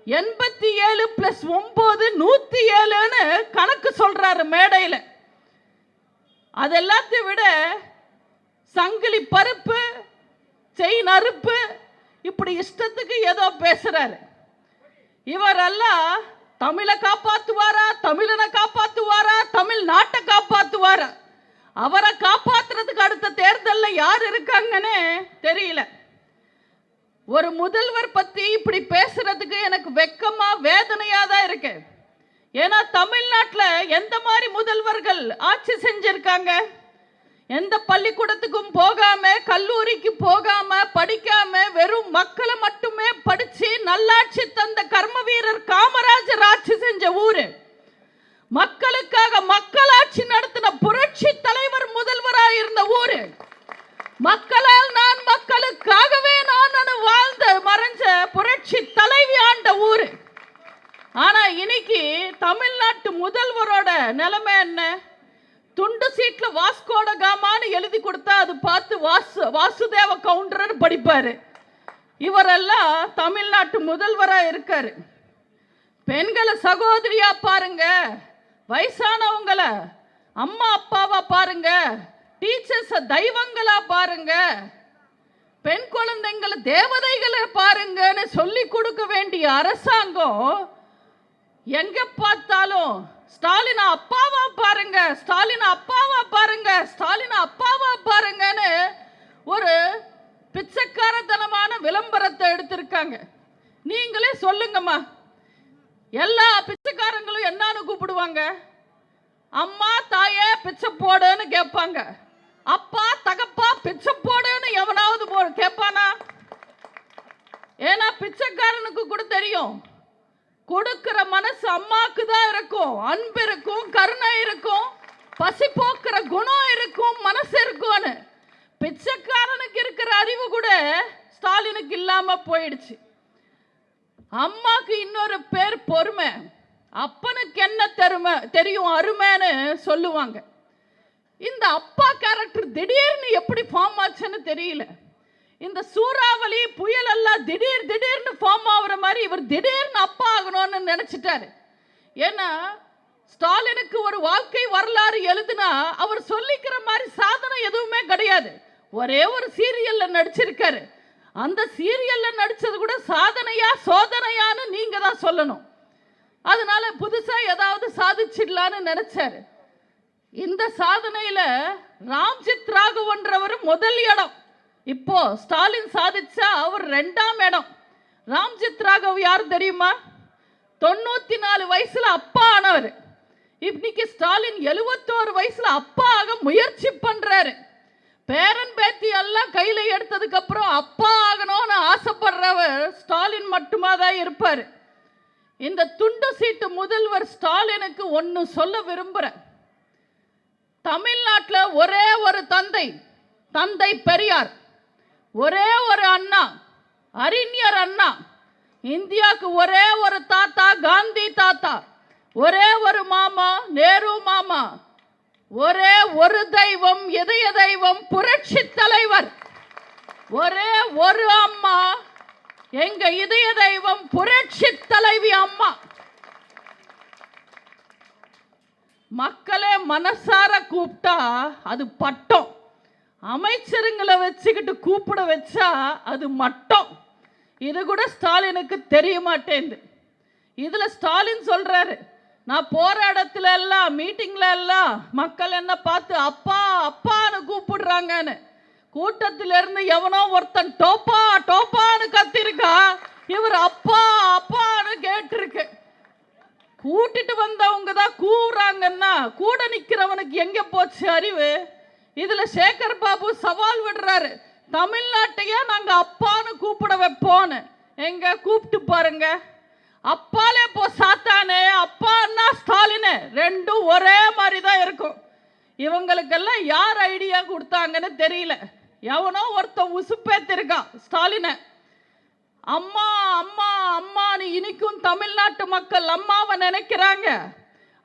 87 + 9 107ன்னு கணக்கு சொல்றாரு மேடையில். அதெல்லாத்தையும் விட சங்கிலி பருப்பு, செயின் அறுப்பு, இப்படி இஷ்டத்துக்கு ஏதோ பேசுறாரு. இவரெல்லாம் தமிழை காப்பாத்துவாரா, தமிழனை காப்பாத்துவாரா, தமிழ்நாட்டை காப்பாத்துவாரா? அவரை காப்பாத்துறதுக்கு அடுத்த தேர்தலில் யார் இருக்காங்கன்னு தெரியல. ஒரு முதல்வர் பத்தி இப்படி பேசுறதுக்கு எனக்கு வெக்கமா வேதனையா தான் இருக்கு. ஏன்னா தமிழ்நாட்டில் எந்த மாதிரி முதல்வர்கள் ஆட்சி செஞ்சிருக்காங்க? எந்த பள்ளிக்கூடத்துக்கும் போகாம, கல்லூரிக்கு போகாம, படிக்காம, வெறும் மக்களை மட்டுமே படிச்சு நல்லாட்சி தந்த கர்ம வீரர் காமராஜர் ஆட்சி செஞ்ச ஊரு. மக்களுக்காக மக்களாட்சி நடத்தின புரட்சி தலைவர் முதல்வராக இருந்த ஊரு. மக்களால் நான், மக்களுக்காகவே நான் வாழ்ந்த மறைஞ்ச புரட்சி தலைவி ஆண்ட ஊரு. ஆனா இன்னைக்கு தமிழ்நாட்டு முதல்வரோட நிலைமை என்ன? துண்டு சீட்ல வாஸ்கோட காமான்னு எழுதி கொடுத்தா அது பார்த்து வாசுதேவ கவுண்டர்னு படிப்பாரு. இவரெல்லாம் தமிழ்நாட்டு முதல்வரா இருக்காரு. பெண்களை சகோதரியா பாருங்க, வயசானவங்களை அம்மா அப்பாவா பாருங்க, டீச்சர்ஸ் தெய்வங்களா பாருங்க, பெண் குழந்தைங்களை தேவதைகளை பாருங்கன்னு சொல்லி கொடுக்க வேண்டிய அரசாங்கம் எங்க பார்த்தாலும் ஸ்டாலின் அப்பாவா பாருங்க, ஸ்டாலின் அப்பாவா பாருங்க, ஸ்டாலின் அப்பாவா பாருங்கன்னு ஒரு பிச்சைக்காரத்தனமான விளம்பரத்தை எடுத்திருக்காங்க. நீங்களே சொல்லுங்கம்மா, எல்லா பிச்சைக்காரங்களும் என்னன்னு கூப்பிடுவாங்க? அம்மா தாயே பிச்சை போடுன்னு கேட்பாங்க. அப்பா தகப்பா பிச்சை போடுன்னு எவனாவது கேட்பானா? ஏன்னா பிச்சைக்காரனுக்கு கூட தெரியும், கொடுக்கிற மனசு அம்மாக்கு தான் இருக்கும், அன்பு இருக்கும், கருணை இருக்கும், பசி போக்குற குணம் இருக்கும், மனசு இருக்கும்னு. பிச்சைக்காரனுக்கு இருக்கிற அறிவு கூட ஸ்டாலினுக்கு இல்லாம போயிடுச்சு. அம்மாக்கு இன்னொரு பேர் பொறுமை, அப்பனுக்கு என்ன தெரியும் அருமைன்னு சொல்லுவாங்க. இந்த அப்பா கேரக்டர் திடீர்னு எப்படி ஃபார்ம் ஆச்சுன்னு தெரியல. இந்த சூறாவளி புயல் எல்லாம் திடீர்னு ஃபார்ம் ஆகுற மாதிரி இவர் திடீர்னு அப்பா ஆகணும்னு நினைச்சிட்டாரு. ஏன்னா ஸ்டாலினுக்கு ஒரு வாழ்க்கை வரலாறு எழுதுனா அவர் சொல்லிக்கிற மாதிரி சாதனை எதுவுமே கிடையாது. ஒரே ஒரு சீரியல்ல நடிச்சிருக்காரு. அந்த சீரியல்ல நடிச்சது கூட சாதனையா சோதனையான்னு நீங்க தான் சொல்லணும். அதனால புதுசா ஏதாவது சாதிச்சிடலான்னு நினைச்சாரு. இந்த சாதனையில ராம்ஜித் ராகவன்றவர் முதல் இடம். இப்போ ஸ்டாலின் சாதிச்சா அவர் 2ஆம் இடம். ராம்ஜித் ராகவ் யார் தெரியுமா? 94 வயசுல அப்பா ஆனவர். இன்னைக்கு ஸ்டாலின் 71 வயசுல அப்பா ஆக முயற்சி பண்றாரு. பேரன் பேத்தி எல்லாம் கையில எடுத்ததுக்கு அப்புறம் அப்பா ஆகணும்னு ஆசைப்படுறவர் ஸ்டாலின் மட்டுமா தான் இருப்பாரு. இந்த துண்டு சீட்டு முதல்வர் ஸ்டாலினுக்கு ஒன்னு சொல்ல விரும்புறேன். தமிழ்நாட்டில் ஒரே ஒரு தந்தை பெரியார், ஒரே ஒரு அண்ணா அறிஞர் அண்ணா, இந்தியாவுக்கு ஒரே ஒரு தாத்தா காந்தி தாத்தா, ஒரே ஒரு மாமா நேரு மாமா, ஒரே ஒரு தெய்வம் இதய தெய்வம் புரட்சி தலைவர், ஒரே ஒரு அம்மா எங்க இதய தெய்வம் புரட்சி தலைவி அம்மா. மக்களே மனசார கூப்பிட்டா அது பட்டம், அமைச்சருங்களை வச்சுக்கிட்டு கூப்பிட வச்சா அது மட்டம். இது கூட ஸ்டாலினுக்கு தெரிய மாட்டேங்குது. இதுல ஸ்டாலின் சொல்றாரு, நான் போற இடத்துல எல்லாம் மீட்டிங்ல எல்லாம் மக்கள் என்ன பார்த்து அப்பா அப்பான்னு கூப்பிடுறாங்கன்னு. கூட்டத்திலிருந்து எவனோ ஒருத்தன் டோப்பா டோப்பான்னு கத்திருக்கா, இவர் அப்பா அப்பான்னு கேட்டிருக்கு. கூட்டிட்டு வந்தவங்க தான் கூறாங்கன்னா கூட நிக்கிறவனுக்கு எங்க போச்சு அறிவு? இதுல சேகர் பாபு சவால் விடுறாரு, தமிழ்நாட்டையே நாங்க அப்பான்னு கூப்பிட வைப்போன்னு. எங்க கூப்பிட்டு பாருங்க. அப்பாலே போ சாத்தானே, அப்பான்னா ஸ்டாலினு, ரெண்டும் ஒரே மாதிரி தான் இருக்கும். இவங்களுக்கெல்லாம் யார் ஐடியா கொடுத்தாங்கன்னு தெரியல. எவனோ ஒருத்தன் உசுப்பேத்திருக்கான் ஸ்டாலினை. அம்மா அம்மா அம்மான்னு இனிக்கும் தமிழ்நாட்டு மக்கள் அம்மாவை நினைக்கிறாங்க.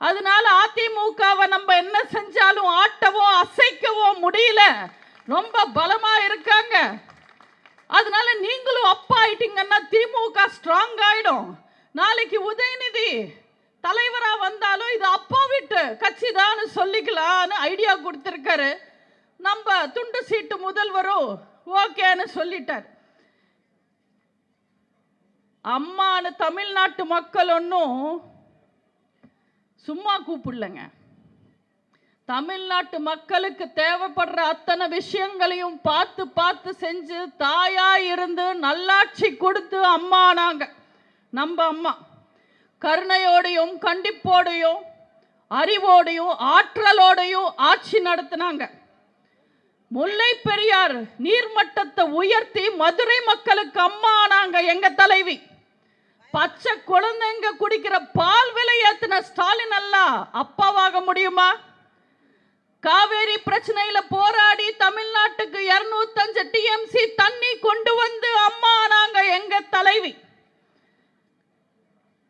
அதனால அதிமுகவை நம்ம என்ன செஞ்சாலும் ஆட்டவோ அசைக்கவோ முடியல, ரொம்ப பலமா இருக்காங்க. அதனால நீங்களும் அப்பா ஆயிட்டீங்கன்னா திமுக ஸ்ட்ராங் ஆயிடும். நாளைக்கு உதயநிதி தலைவரா வந்தாலும் இது அப்பா வீட்டு கட்சி தான் சொல்லிக்கலான்னு ஐடியா கொடுத்திருக்காரு. நம்ம துண்டு சீட்டு முதல்வரும் ஓகேன்னு சொல்லிட்டார். அம்மானு தமிழ்நாட்டு மக்கள் ஒன்றும் சும்மா கூப்பிடலங்க. தமிழ்நாட்டு மக்களுக்கு தேவைப்படுற அத்தனை விஷயங்களையும் பார்த்து பார்த்து செஞ்சு தாயா இருந்து நல்லாட்சி கொடுத்து அம்மானாங்க. நம்ம அம்மா கருணையோடையும் கண்டிப்போடையும் அறிவோடையும் ஆற்றலோடையும் ஆட்சி நடத்தினாங்க. முல்லை பெரியார் நீர்மட்டத்தை உயர்த்தி மதுரை மக்களுக்கு அம்மா ஆனாங்க எங்க தலைவி. பச்சை குழந்தைங்க குடிக்கிற பால் விலை ஏத்தின ஸ்டாலின் எல்லாம் அப்பாவாக முடியுமா? காவேரி பிரச்சனையில போராடி தமிழ்நாட்டுக்கு 205 டிஎம்சி தண்ணி கொண்டு வந்து அம்மா ஆனாங்க எங்க தலைவி.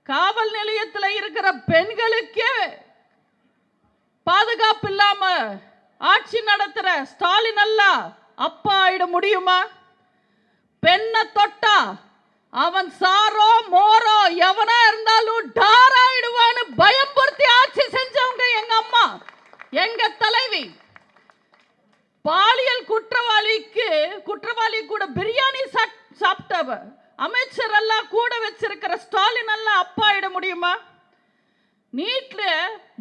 காவல் நிலையத்தில் இருக்கிற பெண்களுக்கே பாதுகாப்பு இல்லாம ஆட்சி நடத்துற ஸ்டாலின் எல்லாம் அப்பா ஆயிட முடியுமா? பெண்ணை தொட்டா அவன் சாரோ மோரோ எவனா இருந்தாலும் டார் ஆயிடுவான்னு பயம்படுத்தி ஆட்சி செஞ்சவங்க எங்க அம்மா எங்க தலைவி. பாலியல் குற்றவாளி கூட பிரியாணி சாப்பிட்டவ அமைச்சர் எல்லாம் கூட வச்சிருக்கிற ஸ்டாலின் எல்லாம் அப்பா ஆயிட முடியுமா? நீட்ல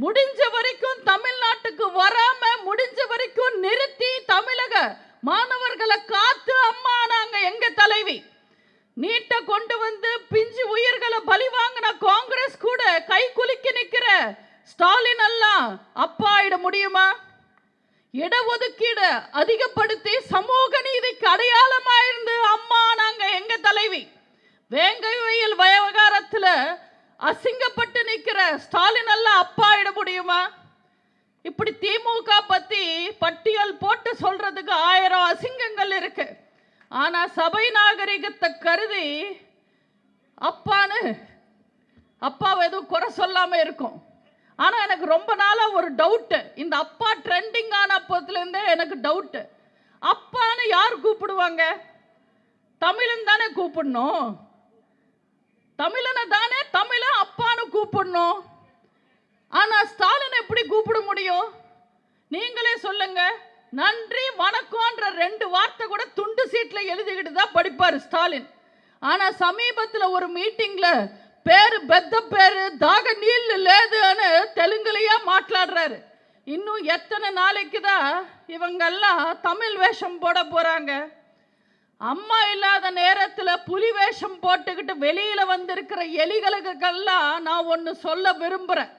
முடிஞ்ச வரைக்கும் தமிழ்நாட்டுக்கு வராம முடிஞ்ச வரைக்கும் நிறுத்தி தமிழக மாணவர்களை காத்து அம்மா நாங்க எங்க தலைவி. நீட்டை கொண்டு வந்து பிஞ்சு உயிர்களை பலி வாங்கின காங்கிரஸ் கூட கை குலுக்கி நிக்கிற ஸ்டாலின் எல்லாம் அப்பா ஆயிட முடியுமா? இடஒதுக்கீடு அதிகப்படுத்தி சமூக நீதிக்கு அடையாளமா இருந்து அம்மா நாங்க எங்க தலைவி. வேங்கை வயல் விவகாரத்துல அசிங்கப்பட்டு நிக்கிற ஸ்டாலின் எல்லாம் அப்பா ஆயிட முடியுமா? இப்படி திமுக பத்தி பட்டியல் போட்டு சொல்றதுக்கு 1000 அசிங்கங்கள் இருக்கு. ஆனா சபை நாகரிகத்தை கருதி அப்பாவை எதுவும் குறை சொல்லாம இருக்கும். ஆனா எனக்கு ரொம்ப நாளா ஒரு டவுட், இந்த அப்பா ட்ரெண்டிங் ஆன போதுலேருந்தே எனக்கு டவுட். அப்பான்னு யார் கூப்பிடுவாங்க? தமிழன் தானே கூப்பிடணும். தமிழனை தானே தமிழன் அப்பான்னு கூப்பிடணும். ஆனா ஸ்டாலின் எப்படி கூப்பிட முடியும்? நீங்களே சொல்லுங்க. நன்றி வணக்கம்ன்ற 2 வார்த்தை கூட துண்டு சீட்ல எழுதிக்கிட்டு தான் படிப்பாரு ஸ்டாலின். ஆனா சமீபத்தில் ஒரு மீட்டிங்ல பேரு பெத்த பேரு தாக நீல் லேதுன்னு தெலுங்குலையா மாట్లాடுறாரு. இன்னும் எத்தனை நாளைக்கு தான் இவங்கெல்லாம் தமிழ் வேஷம் போட போறாங்க? அம்மா இல்லாத நேரத்தில் புலி வேஷம் போட்டுக்கிட்டு வெளியில வந்திருக்கிற எலிகளுக்கெல்லாம் நான் ஒன்று சொல்ல விரும்புறேன்.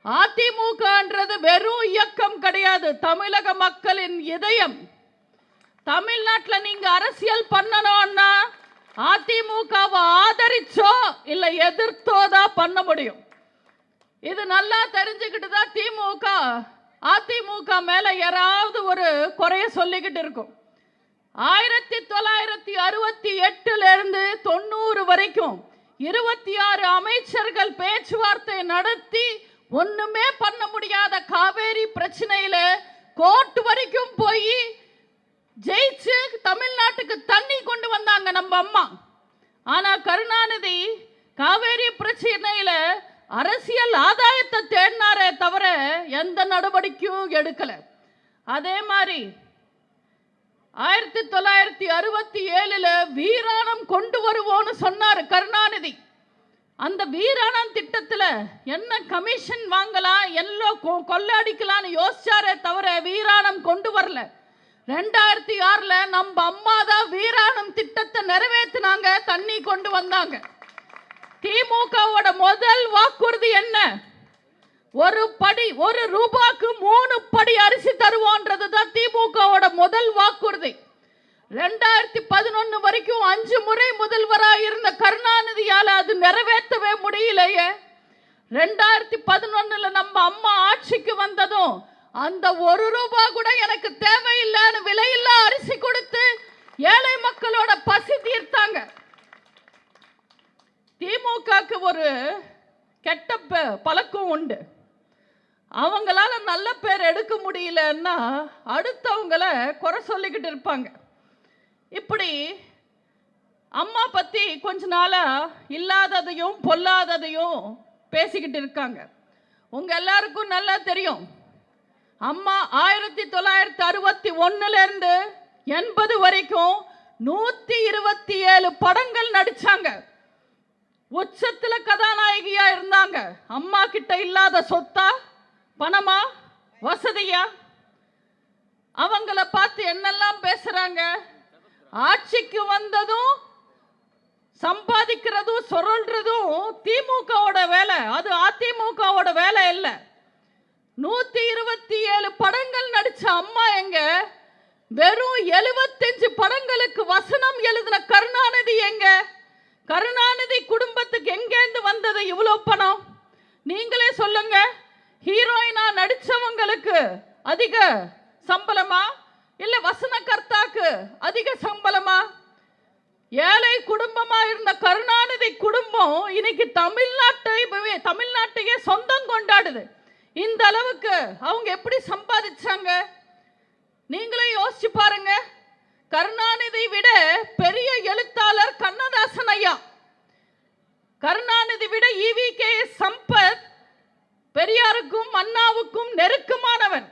அதிமுகன்றது வெறும் இயக்கம் கிடையாது, தமிழக மக்களின் இதயம். தமிழ்நாட்டில் நீங்க அரசியல் பண்ணணும்னா அதிமுகவை ஆதரிச்சோ இல்லை எதிர்த்தோ தான் பண்ண முடியும். இது நல்லா தெரிஞ்சுக்கிட்டு தான் அதிமுக மேல யாராவது ஒரு குறைய சொல்லிக்கிட்டு இருக்கும். 1968 இருந்து 90 வரைக்கும் 26 அமைச்சர்கள் பேச்சுவார்த்தை நடத்தி ஒண்ணுமே பண்ண முடியாத காவேரி பிரச்சனையில கோர்ட் வரைக்கும் போய் ஜெயிச்சு தமிழ்நாட்டுக்கு தண்ணி கொண்டு வந்தாங்க நம்ம அம்மா. ஆனா கருணாநிதி காவேரி பிரச்சனையில அரசியல் ஆதாயத்தை தேடினாரே தவிர எந்த நடவடிக்கையும் எடுக்கல. அதே மாதிரி 1967 வீராணம் கொண்டு வருவோம்னு சொன்னார் கருணாநிதி. அந்த வீராணம் திட்டத்தில் என்ன கமிஷன் வாங்கலாம், எல்லாம் கொள்ளையடிக்கலாம்னு யோசிச்சாரே தவிர வீராணம் கொண்டு வரல. 2006 நம்ம அம்மா தான் வீராணம் திட்டத்தை நிறைவேற்றினாங்க, தண்ணி கொண்டு வந்தாங்க. திமுகவோட முதல் வாக்குறுதி என்ன? ஒரு ரூபாய்க்கு 3 படி அரிசி தருவோன்றது தான் திமுகவோட முதல் வாக்குறுதி. 2011 வரைக்கும் 5 முறை முதல்வராக இருந்த கருணாநிதியால அது நிறைவேற்றவே முடியலையே. 2011 நம்ம அம்மா ஆட்சிக்கு வந்ததும் அந்த 1 ரூபாய் கூட எனக்கு தேவையில்லைன்னு விலையில்லா அரிசி கொடுத்து ஏழை மக்களோட பசி தீர்த்தாங்க. திமுகக்கு ஒரு கெட்ட பழக்கம் உண்டு. அவங்களால நல்ல பேர் எடுக்க முடியலன்னா அடுத்தவங்கள குறை சொல்லிக்கிட்டு இருப்பாங்க. இப்படி அம்மா பத்தி கொஞ்ச நாளா இல்லாததையும் பொல்லாததையும் பேசிக்கிட்டு இருக்காங்க. உங்க எல்லாருக்கும் நல்லா தெரியும், அம்மா 1961 இருந்து 80 வரைக்கும் 127 படங்கள் நடிச்சாங்க. உச்சத்துல கதாநாயகியா இருந்தாங்க. அம்மா கிட்ட இல்லாத சொத்தா, பணமா, வசதியா? அவங்கள பார்த்து என்னெல்லாம் பேசுறாங்க? ஆட்சிக்கு வந்ததும் சம்பாதிக்கிறதும் சொல்றதும் திமுகவோட வேலை, அது அதிமுகவோட வேலை இல்லை. 127 படங்கள் நடிச்ச அம்மா எங்க? வெறும் 75 படங்களுக்கு வசனம் எழுதின கருணாநிதி எங்க? கருணாநிதி குடும்பத்துக்கு எங்கேந்து வந்தது இவ்வளவு பணம்? நீங்களே சொல்லுங்க. ஹீரோயினா நடிச்சவங்களுக்கு அதிக சம்பளமா இல்ல வசனகர்த்தாக்கு அதிக சம்பளமா? ஏழை குடும்பமா இருந்த கருணாநிதி குடும்பம் இன்னைக்கு தமிழ்நாட்டையே சொந்தம் கொண்டாடுது. இந்த அளவுக்கு அவங்க எப்படி சம்பாதிச்சாங்க? நீங்களே யோசிச்சு பாருங்க. கருணாநிதி விட பெரிய எழுத்தாளர் கண்ணதாசன் ஐயா, கருணாநிதி விட ஈவிகே சம்பத் பெரியாருக்கும் அண்ணாவுக்கும் நெருக்கமானவர்,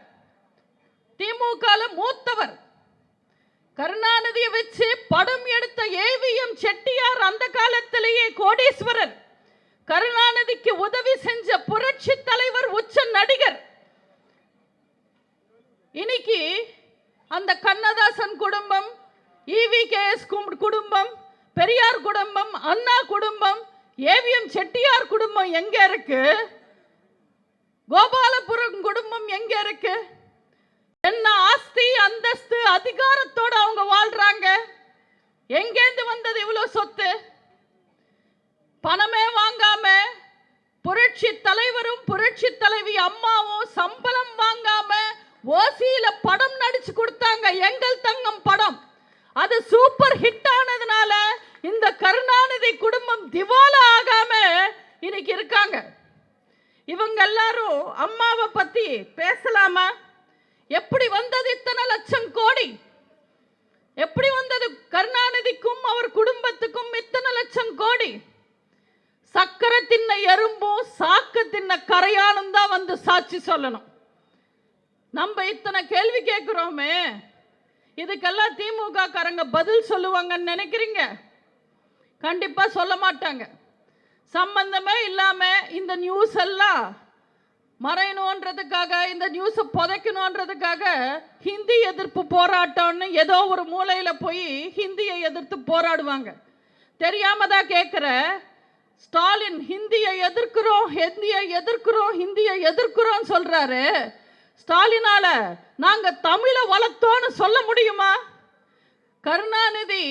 திமுக மூத்தவர். கருணாநிதியை வச்சு படம் எடுத்த ஏவிஎம் செட்டியார் அந்த காலத்திலேயே கோடீஸ்வரர். கருணாநிதிக்கு உதவி செஞ்ச புரட்சி தலைவர், உச்ச நடிகர். இன்னைக்கு அந்த கண்ணதாசன் குடும்பம், ஈவிகேஎஸ் குடும்பம், பெரியார் குடும்பம், அண்ணா குடும்பம், ஏவிஎம் செட்டியார் குடும்பம் எங்க இருக்கு? கோபாலபுரம் குடும்பம் எங்க இருக்கு? என்ன ஆஸ்தி, அந்தஸ்து, அதிகாரத்தோட அவங்க வாழ்றாங்க? எங்கேந்து வந்தது இவ்வளவு சொத்து? பணமே வாங்காம புரட்சி தலைவரும் புரட்சி தலைவி அம்மாவும் சம்பளம் வாங்க ஓசியில படம் நடிச்சு கொடுத்தாங்க, எங்கள் தங்கம் படம். அது சூப்பர் ஹிட் ஆனதுனால இந்த கருணாநிதி குடும்பம் திவாலா ஆகாம இன்னைக்கு இருக்காங்க. இவங்க எல்லாரும் அம்மாவை பத்தி பேசலாமா? எப்படி வந்தது இத்தனை லட்சம் கோடி? எப்படி வந்தது கருணாநிதிக்கும் அவர் குடும்பத்துக்கும் இத்தனை லட்சம் கோடி? சக்கரை தின்ன எறும்பும் சாக்க தின்ன கரையானும் தான் வந்து சாட்சி சொல்லணும். நம்ம இத்தனை கேள்வி கேட்கிறோமே, இதுக்கெல்லாம் திமுக காரங்க பதில் சொல்லுவாங்கன்னு நினைக்கிறீங்க? கண்டிப்பா சொல்ல மாட்டாங்க. சம்பந்தமே இல்லாம இந்த நியூஸ் எல்லாம் மறையணுன்றதுக்காக, இந்த நியூஸை புதைக்கணுன்றதுக்காக ஹிந்தி எதிர்ப்பு போராட்டம்னு ஏதோ ஒரு மூலையில போய் ஹிந்தியை எதிர்த்து போராடுவாங்க. தெரியாம தான் கேட்கிற, ஸ்டாலின் ஹிந்தியை எதிர்க்கிறோம், ஹிந்தியை எதிர்க்கிறோம், ஹிந்தியை எதிர்க்கிறோம் சொல்றாரு. ஸ்டாலினால நாங்க தமிழை வளர்த்தோன்னு சொல்ல முடியுமா? கருணாநிதி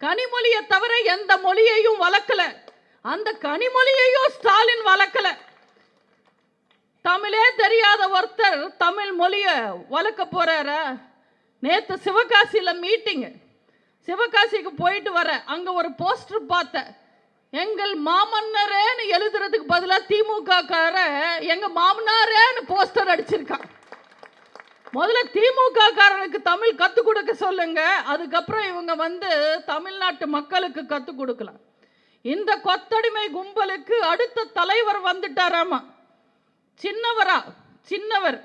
கனிமொழியை தவிர எந்த மொழியையும் வளர்க்கல, அந்த கனிமொழியையும் ஸ்டாலின் வளர்க்கல. தமிழே தெரியாத ஒருத்தர் தமிழ் மொழிய வளர்க்க போறாரா? நேத்து சிவகாசியில மீட்டிங், சிவகாசிக்கு போயிட்டு வர அங்க ஒரு போஸ்டர் பார்த்தேன். எங்கள் மாமன்னரேன்னு எழுதுறதுக்கு பதிலாக திமுக கார எங்க மாமனாரேன்னு போஸ்டர் அடிச்சிருக்கான். முதல்ல திமுக காரனுக்கு தமிழ் கற்றுக் கொடுக்க சொல்லுங்க, அதுக்கப்புறம் இவங்க வந்து தமிழ்நாட்டு மக்களுக்கு கற்றுக் கொடுக்கலாம். இந்த கொத்தடிமை கும்பலுக்கு அடுத்த தலைவர் வந்துட்டாராமா. சின்னவரா? சின்னவர்.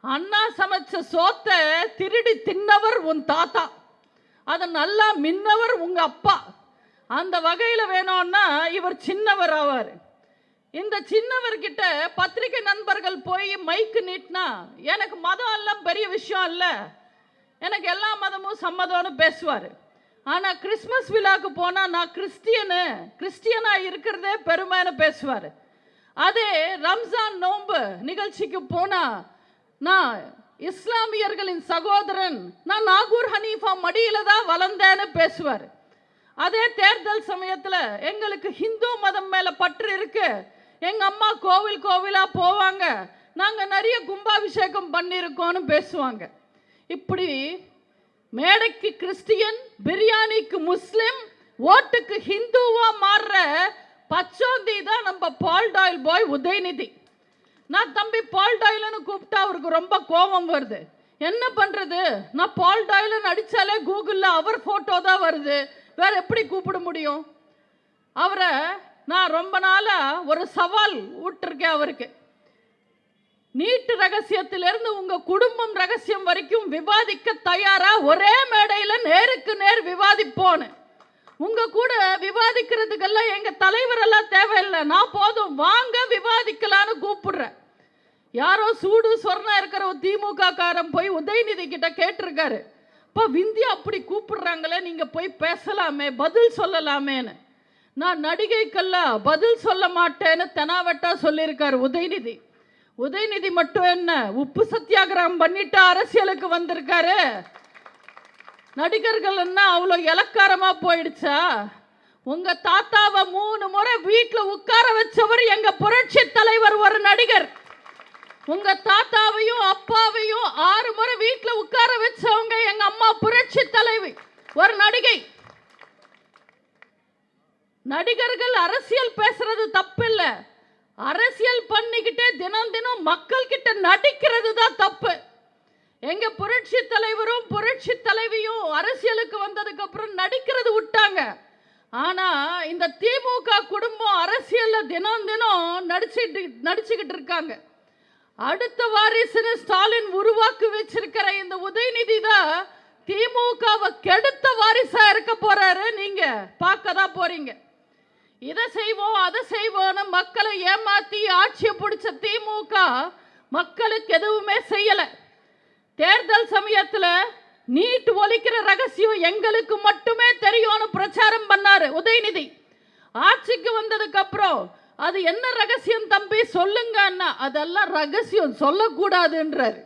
அண்ணா சமைச்ச சோத்தை திருடி தின்னவர் உன் தாத்தா, அதை நல்லா மின்னவர் உங்க அப்பா. அந்த வகையில வேணும்னா இவர் சின்னவர் ஆவார். இந்த சின்னவர்கிட்ட பத்திரிகை நண்பர்கள் போய் மைக்கு நீட்டினா, எனக்கு மதம் எல்லாம் பெரிய விஷயம் இல்லை, எனக்கு எல்லா மதமும் சம்மதம்னு பேசுவார். ஆனால் கிறிஸ்மஸ் விழாக்கு போனால் நான் கிறிஸ்டியனாக இருக்கிறதே பெருமைன்னு பேசுவார். அதே ரம்ஜான் நோன்பு நிகழ்ச்சிக்கு போனால் நான் இஸ்லாமியர்களின் சகோதரன், நான் நாகூர் ஹனீஃபா மடியில தான் வளர்ந்தேன்னு பேசுவார். அதே தேர்தல் சமயத்தில் எங்களுக்கு ஹிந்து மதம் மேலே பற்று இருக்கு, எங்கள் அம்மா கோவில் கோவிலாக போவாங்க, நாங்கள் நிறைய கும்பாபிஷேகம் பண்ணியிருக்கோன்னு பேசுவாங்க. இப்படி மேடைக்கு கிறிஸ்டியன், பிரியாணிக்கு முஸ்லிம், ஓட்டுக்கு ஹிந்துவா மாறுற பச்சோந்தி தான் நம்ம பால் டாயில் பாய் உதயநிதி. நான் தம்பி பால் டாயில்னு கூப்பிட்டா அவருக்கு ரொம்ப கோபம் வருது. என்ன பண்ணுறது, நான் பால் டாயில்னு அடித்தாலே கூகுளில் அவர் ஃபோட்டோ தான் வருது, வேற எப்படி கூப்பிட முடியும்? அவரை நான் ரொம்ப நாளாக ஒரு சவால் விட்டுருக்கேன் அவருக்கு. நீட்டு ரகசியத்திலிருந்து உங்க குடும்பம் ரகசியம் வரைக்கும் விவாதிக்க தயாரா? ஒரே மேடையில் நேருக்கு நேர் விவாதிப்போன்னு. உங்க கூட விவாதிக்கிறதுக்கெல்லாம் எங்க தலைவர் எல்லாம் தேவையில்லை, நான் போதும், வாங்க விவாதிக்கலான்னு கூப்பிடுறேன். யாரோ சூடு சொர்ணம் இருக்கிற ஒரு திமுக காரன் போய் உதயநிதி கிட்ட கேட்டிருக்காரு, இப்போ விந்தியா அப்படி கூப்பிடுறாங்களே, நீங்க போய் பேசலாமே, பதில் சொல்லலாமேன்னு. நான் நடிகைக்கெல்லாம் பதில் சொல்ல மாட்டேன்னு தெனாவட்டா சொல்லியிருக்காரு உதயநிதி. உதயநிதி மட்டும் என்ன, உப்பு சத்தியாகிரகம் பண்ணிட்டு அரசியலுக்கு வந்திருக்காரு. நடிகர்கள் என்ன அவ்வளோ இலக்காரமா போயிடுச்சா? உங்க தாத்தாவை 3 முறை வீட்டில் உட்கார வச்சவர் எங்க புரட்சி தலைவர் ஒரு நடிகர். உங்க தாத்தாவையும் அப்பாவையும் 6 முறை வீட்டில் உட்கார வச்சவங்க எங்க அம்மா புரட்சி தலைவி ஒரு நடிகை. நடிகர்கள் அரசியல் பேசுறது தப்பில்ல, அரசியல் பண்ணிக்கிட்டே தினம் தினம் மக்கள் கிட்ட நடிக்கிறது தான் தப்பு. எங்க புரட்சி தலைவரும் புரட்சி தலைவியும் அரசியலுக்கு வந்ததுக்கு அப்புறம் நடிக்கிறது விட்டாங்க. ஆனா இந்த திமுக குடும்பம் அரசியல்ல தினம் தினம் நடிச்சுக்கிட்டு இருக்காங்க. அடுத்த வாரிசுன்னு ஸ்டாலின் உருவாக்கி வச்சிருக்கிற இந்த உதயநிதி தான் திமுகவை கெடுத்த வாரிசா இருக்க போறாரு. நீங்க பார்க்க தான் போறீங்க. இதை செய்வோம் அதை செய்வோம்னு மக்களை ஏமாத்தி ஆட்சியை பிடிச்ச திமுக மக்களுக்கு எதுவுமே செய்யல. தேர்தல் சமயத்தில் நீட் ஒழிக்கிற ரகசியம் எங்களுக்கு மட்டுமே தெரியும்னு பிரச்சாரம் பண்ணாரு உதயநிதி. ஆட்சிக்கு வந்ததுக்கு அப்புறம் அது என்ன ரகசியம் தம்பி சொல்லுங்கன்னா, அதெல்லாம் ரகசியம் சொல்லக்கூடாதுன்றாரு.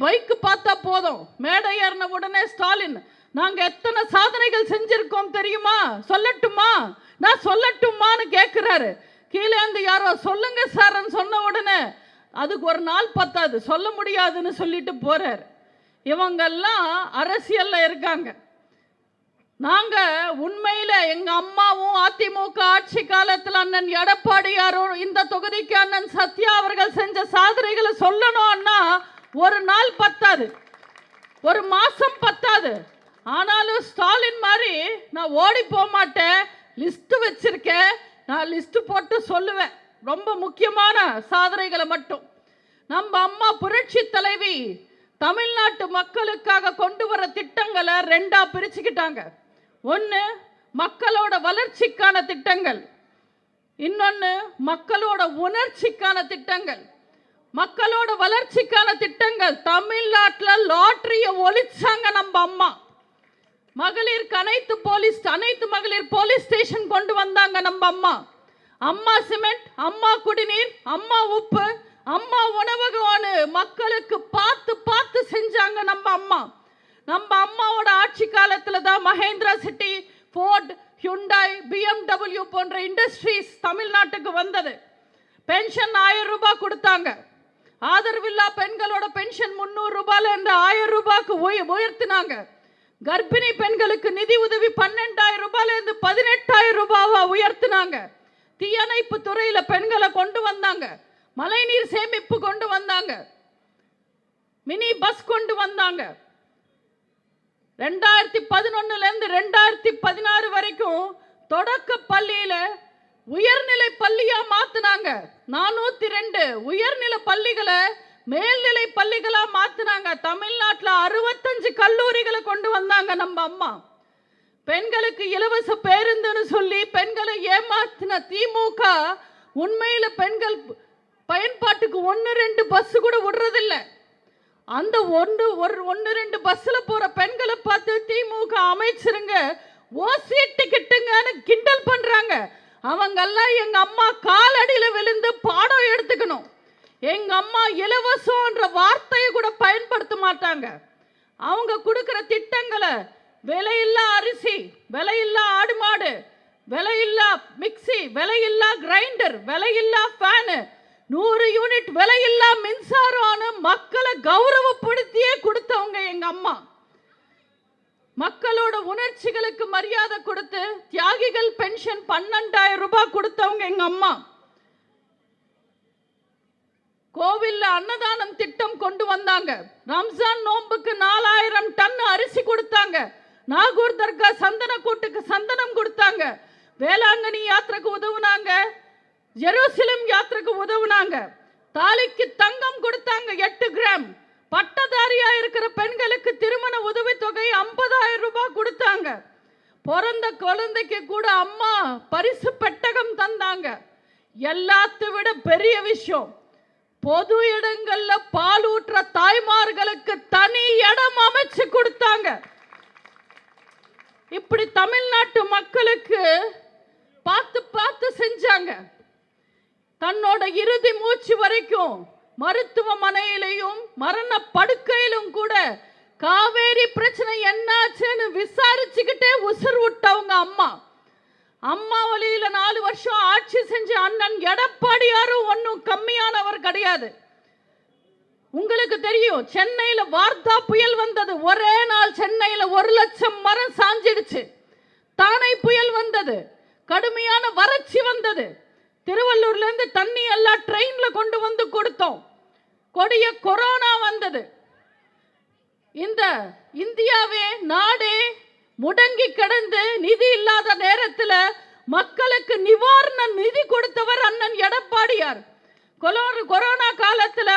பைக்கு பார்த்தா போதும், மேடை ஏறின உடனே ஸ்டாலின் நாங்க எத்தனை சாதனைகள் செஞ்சிருக்கோம் தெரியுமா, சொல்லட்டுமா, நான் சொல்லட்டுமான்னு கேட்கிறாரு. கீழே இருந்து யாரோ சொல்லுங்க சார்ன்னு சொன்ன உடனே அதுக்கு ஒரு நாள் பத்தாது, சொல்ல முடியாதுன்னு சொல்லிட்டு போறார். இவங்கெல்லாம் அரசியல்ல இருக்காங்க. நாங்க உண்மையில எங்க அம்மாவும் அதிமுக ஆட்சி காலத்தில் அண்ணன் எடப்பாடியாரும் இந்த தொகுதிக்கு அண்ணன் சத்யா அவர்கள் செஞ்ச சாதனைகளை சொல்லணும்னா ஒரு நாள் பத்தாது, ஒரு மாசம் பத்தாது. ஆனாலும் ஸ்டாலின் மாதிரி நான் ஓடி போக மாட்டேன், லிஸ்ட் வச்சிருக்கேன், நான் லிஸ்ட் போட்டு சொல்லுவேன் ரொம்ப முக்கியமான சாதனைகளை மட்டும். நம்ம அம்மா புரட்சி தலைவி தமிழ்நாட்டு மக்களுக்காக கொண்டு வர திட்டங்களை ரெண்டா பிரிச்சுக்கிட்டாங்க. ஒன்று மக்களோட வளர்ச்சிக்கான திட்டங்கள், இன்னொன்று மக்களோட உணர்ச்சிக்கான திட்டங்கள். மக்களோட வளர்ச்சிக்கான திட்டங்கள், தமிழ்நாட்டில் லாட்டரியை ஒழிச்சாங்க நம்ம அம்மா. மகளிருக்கு அனைத்து மகளிர் போலீஸ் ஸ்டேஷன் கொண்டு வந்தாங்க நம்ம அம்மா. அம்மா சிமெண்ட், அம்மா குடிநீர், அம்மா உப்பு, அம்மா உணவகம் மக்களுக்கு பார்த்து பார்த்து செஞ்சாங்க நம்ம அம்மா. நம்ம அம்மாவோட ஆட்சி காலத்தில் தான் Mahindra city, Ford, Hyundai, BMW போன்ற இண்டஸ்ட்ரீஸ் தமிழ்நாட்டுக்கு வந்தது. பென்ஷன் 1000 ரூபாய் கொடுத்தாங்க. ஆதரவில்லா பெண்களோட பென்ஷன் 300 ரூபாயில இருந்து 1000 ரூபாய்க்கு உயர்த்தினாங்க. கர்ப்பிணி பெண்களுக்கு நிதி உதவி 12,000 ரூபாயில இருந்து 18,000 ரூபாவா உயர்த்தினாங்க. தீயணைப்பு துறையில பெண்களை கொண்டு வந்தாங்க. மழைநீர் சேமிப்பு கொண்டு வந்தாங்க. மினி பஸ் கொண்டு வந்தாங்க. 2011 இருந்து 2016 வரைக்கும் தொடக்க பள்ளியில உயர்நிலை பள்ளியா மாத்தினாங்க. 402 உயர்நிலை பள்ளிகளை மேல்நிலை பள்ளிகளா மாத்தினாங்க. தமிழ்நாட்டில் 65 கல்லூரிகளை கொண்டு வந்தாங்க நம்ம அம்மா. பெண்களுக்கு இலவச பேருந்துன்னு சொல்லி பெண்களை ஏமாத்தின திமுக உண்மையில பெண்கள் பயன்பாட்டுக்கு 1-2 பஸ் கூட விடுறதில்லை. அந்த 1-2 பஸ்ல போற பெண்களை பார்த்து திமுக அமைச்சருங்க ஓசி டிக்கெட்டுங்கன்னு கிண்டல் பண்றாங்க. அவங்கெல்லாம் எங்க அம்மா காலடியில விழுந்து பாடம் எடுத்துக்கணும். எங்க அம்மா இலவசம்ன்ற வார்த்தையை கூட பயன்படுத்த மாட்டாங்க. அவங்க கொடுக்கிற திட்டங்களை விலையில்லா அரிசி, விலையில்லா ஆடு மாடு, விலையில்லா மிக்சி, விலையில்லா கிரைண்டர், விலையில்லா ஃபேனு, 100 யூனிட் விலையில்லா மின்சாரம்னு மக்களை கௌரவப்படுத்தியே கொடுத்தவங்க எங்க அம்மா. மக்களோட உணர்ச்சிகளுக்கு மரியாதை கொடுத்து தியாகிகள் பென்ஷன் 12,000 ரூபாய் கொடுத்தவங்க எங்க அம்மா. கோவில்ல அன்னதானம் திட்டம் கொண்டு வந்தாங்க. ரம்ஜான் நோன்புக்கு 4000 டன் அரிசி கொடுத்தாங்க. நாகூர் தர்கா சந்தன கூட்டுக்கு சந்தனம் கொடுத்தாங்க. வேளாங்கண்ணி யாத்திரைக்கு உதவுனாங்க. ஜெருசலம் யாத்திரைக்கு உதவுனாங்க. தாலிக்கு தங்கம் கொடுத்தாங்க 8 கிராம். பட்டதாரியா இருக்கிற பெண்களுக்கு திருமண உதவித்தொகை 50,000 ரூபாய் கொடுத்தாங்க. பிறந்த குழந்தைக்கு கூட அம்மா பரிசு பெட்டகம் தந்தாங்க. எல்லாத்தை விட பெரிய விஷயம், பொது இடங்கள்ல பால் ஊற்ற தாய்மார்களுக்கு தனி இடம் அமைச்சு கொடுத்தாங்க. இப்படி தமிழ்நாட்டு மக்களுக்கு பார்த்து பார்த்து செஞ்சாங்க. தன்னோட இறுதி மூச்சு வரைக்கும் மருத்துவமனையிலையும் மரண படுக்கையிலும் கூட காவேரி பிரச்சனை என்னாச்சுன்னு விசாரிச்சுக்கிட்டே உசுர் விட்டவங்க அம்மா. அம்மா வழியில 4 வருஷம் ஆட்சி செஞ்ச அண்ணன் எடப்பாடியாரும் ஒன்னும் கம்மியானவர் கிடையாது. உங்களுக்கு தெரியும், சென்னையில வார்தா புயல் வந்தது. ஒரே நாள் சென்னையில 1 லட்சம் மரம் சாஞ்சிடுச்சு. தானே புயல் வந்தது. கடுமையான வறட்சி வந்தது. திருவள்ளூர்ல இருந்து தண்ணி எல்லாம் ட்ரெயின்ல கொண்டு வந்து கொடுத்தோம். கொடிய கொரோனா வந்தது. இந்த இந்தியாவே நாடே முடங்கி கிடந்து நிதி இல்லாத நேரத்தில் மக்களுக்கு நிவாரண நிதி கொடுத்தவர் அண்ணன் எடப்பாடியார். கொரோனா காலத்தில்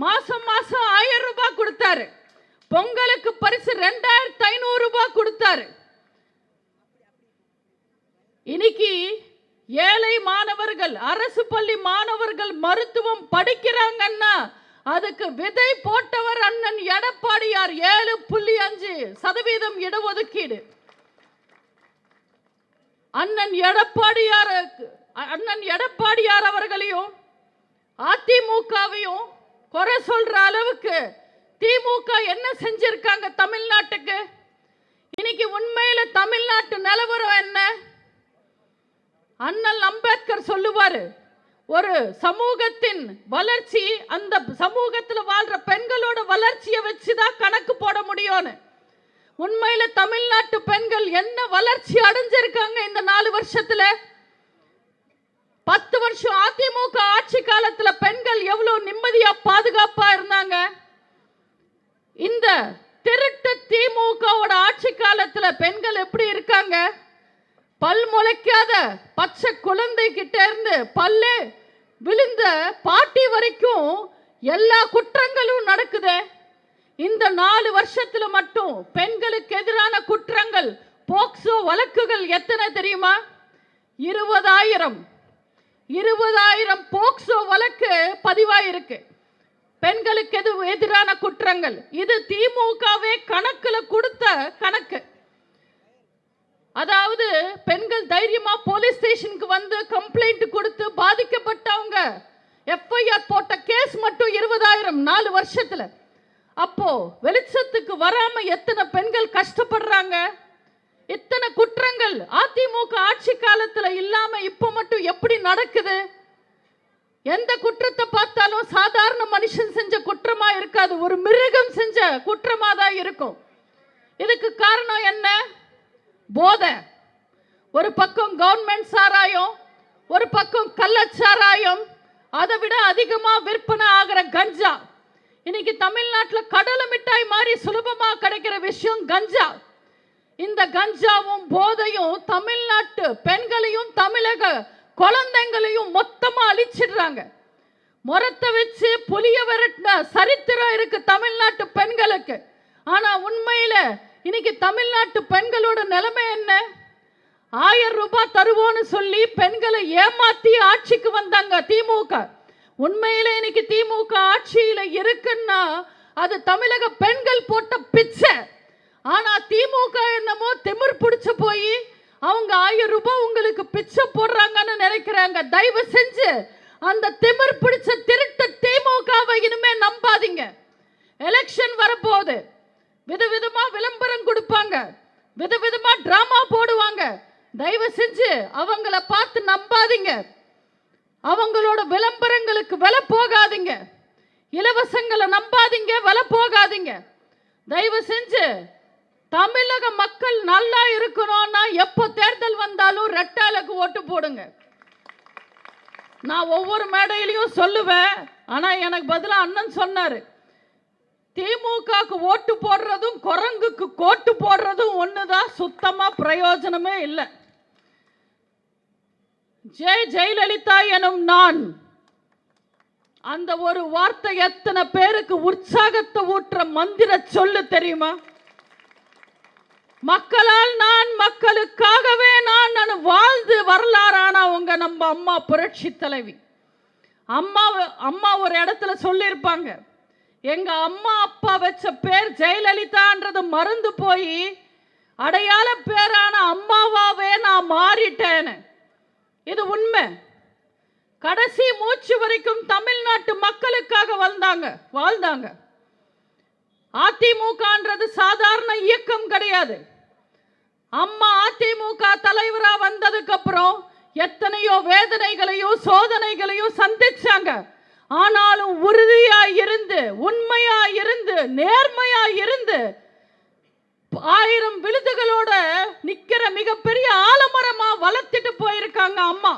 மாசம் மாசம் 1000 ரூபாய் கொடுத்தாரு. பொங்கலுக்கு பரிசு 2500 ரூபாய் கொடுத்தாரு. இன்னைக்கு ஏழை மாணவர்கள், அரசு பள்ளி மாணவர்கள் மருத்துவம் படிக்கிறாங்கன்னா அதுக்கு விதை போட்டவர் அண்ணன் எடப்பாடியார். 7.5% இடஒதுக்கீடு. அண்ணன் எடப்பாடியார் அவர்களையும் அதிமுகவையும் குறை சொல்ற அளவுக்கு திமுக என்ன செஞ்சிருக்காங்க தமிழ்நாட்டுக்கு? இன்னைக்கு உண்மையில தமிழ்நாட்டு நிலவரம் என்ன? அண்ணல் அம்பேத்கர் சொல்லுவாரு, ஒரு சமூகத்தின் வளர்ச்சி அந்த சமூகத்தில் வாழ்ற பெண்களோட வளர்ச்சியை வச்சுதான் கணக்கு போட முடியும்னு. உண்மையில தமிழ்நாட்டு பெண்கள் என்ன வளர்ச்சி அடைஞ்சிருக்காங்க இந்த 4 வருஷத்துல? 10 வருஷம் அதிமுக ஆட்சி காலத்துல பெண்கள் எவ்வளவு நிம்மதியா பாதுகாப்பா இருந்தாங்க. இந்த திருட்டு திமுகவோட ஆட்சி காலத்துல பெண்கள் எப்படி இருக்காங்க? பல் முளைக்காத பச்சை குழந்தை கிட்ட இருந்து பல்லே விழுந்த பாட்டி வரைக்கும் எல்லா குற்றங்களும் நடக்குது. இந்த 4 வருஷத்துல மட்டும் பெண்களுக்கு எதிரான குற்றங்கள் போக்சோ வழக்குகள் எத்தனை தெரியுமா? 20,000 போக்சோ வழக்கு பதிவாயிருக்கு பெண்களுக்கு எதிரான குற்றங்கள். இது திமுகவே கணக்குல கொடுத்த கணக்கு. அதாவது பெண்கள் தைரியமா போலீஸ் ஸ்டேஷனுக்கு வந்து கம்ப்ளைண்ட் கொடுத்து பாதிக்கப்பட்டவங்க எஃப்ஐஆர் போட்ட கேஸ் மட்டும் 20,000 4 வருஷத்துல. அப்போ வெளிச்சத்துக்கு வராம எத்தனை பெண்கள் கஷ்டப்படுறாங்க. இத்தனை குற்றங்கள் அதிமுக ஆட்சி காலத்துல இல்லாம இப்ப மட்டும் எப்படி நடக்குது? எந்த குற்றத்தை பார்த்தாலும் சாதாரண மனுஷன் செஞ்ச குற்றமா இருக்காது, ஒரு மிருகம் செஞ்ச குற்றமா தான் இருக்கும். இதுக்கு காரணம் என்ன? போதை. ஒரு பக்கம் கவர்மெண்ட் சாராயம், ஒரு பக்கம் கள்ளச்சாராயம், அதை விட அதிகமா விற்பனை ஆகிற கஞ்சா. இன்னைக்கு தமிழ்நாட்டில் கடலை மிட்டாய் மாதிரி சுலபமா கிடைக்கிற விஷயம் கஞ்சா. இந்த கஞ்சாவும் போதையும் தமிழ்நாட்டு பெண்களையும் தமிழக குழந்தைங்களையும் மொத்தமா அழிச்சிடுறாங்க. முறத்தை வச்சு புலிய விரட்டின சரித்திரம் இருக்கு தமிழ்நாட்டு பெண்களுக்கு. ஆனா உண்மையில இன்னைக்கு தமிழ்நாட்டு பெண்களோட நிலைமை என்ன? 1000 ரூபாய் தருவோன்னு சொல்லி பெண்களை ஏமாத்தி ஆட்சிக்கு வந்தாங்க திமுக. உண்மையில இன்னைக்கு திமுக ஆட்சியில இருக்குன்னா அது தமிழக பெண்கள் போட்ட பிச்சை. ஆனா திமுக என்னமோ திமிர் பிடிச்ச போய் அவங்க 1000 ரூபாய் உங்களுக்கு பிச்சை போடுறாங்கன்னு நினைக்கிறாங்க. தயவு செஞ்சு அந்த திமிர் பிடிச்ச திருட்டு திமுகவை இனிமே நம்பாதீங்க. எலெக்ஷன் வரப்போகுது, விதவிதமா விளம்பரம் கொடுப்பாங்க, விதவிதமா டிராமா போடுவாங்க. தயவு செஞ்சு அவங்கள பார்த்து நம்பாதீங்க. அவங்களோட விளம்பரங்களுக்கு விலை போகாதீங்க. இலவசங்களை நம்பாதீங்க, விலை போகாதீங்க. தயவு செஞ்சு தமிழக மக்கள் நல்லா இருக்கணும்னா எப்போ தேர்தல் வந்தாலும் ரெட்டாலுக்கு ஓட்டு போடுங்க. நான் ஒவ்வொரு மேடையிலையும் சொல்லுவேன். ஆனா எனக்கு பதிலா அண்ணன் சொன்னாரு, திமுகக்கு ஓட்டு போடுறதும் குரங்குக்கு கோட்டு போடுறதும் ஒண்ணுதான், சுத்தமா பிரயோஜனமே இல்லை. ஜெயலலிதா எனும் நான், அந்த ஒரு வார்த்தை எத்தனை பேருக்கு உற்சாகத்தை ஊற்ற மந்திர சொல்லு தெரியுமா? மக்களால் நான், மக்களுக்காகவே நான் வாழ்ந்து வரலாறானவங்க நம்ம அம்மா புரட்சி தலைவி. அம்மா ஒரு இடத்துல சொல்லியிருப்பாங்க, எங்க அம்மா அப்பா வச்ச பேர் ஜெயலலிதான்றது மறந்து போய் அடையாள பேரான அம்மாவாவே நான் மாறிட்டேன்னு. இது உண்மை. கடைசி மூச்சு வரைக்கும் தமிழ்நாட்டு மக்களுக்காக வாழ்ந்தாங்க. அதிமுகன்றது சாதாரண இயக்கம் கிடையாது. அம்மா அதிமுக தலைவரா வந்ததுக்கு அப்புறம் எத்தனையோ வேதனைகளையும் சோதனைகளையும் சந்திச்சாங்க. ஆனாலும் உறுதியா இருந்து, உண்மையா இருந்து, நேர்மையா இருந்து 1000 விழுதுகளோட நிக்கிற மிகப்பெரிய ஆலமரமா வளர்த்துட்டு போயிருக்காங்க அம்மா.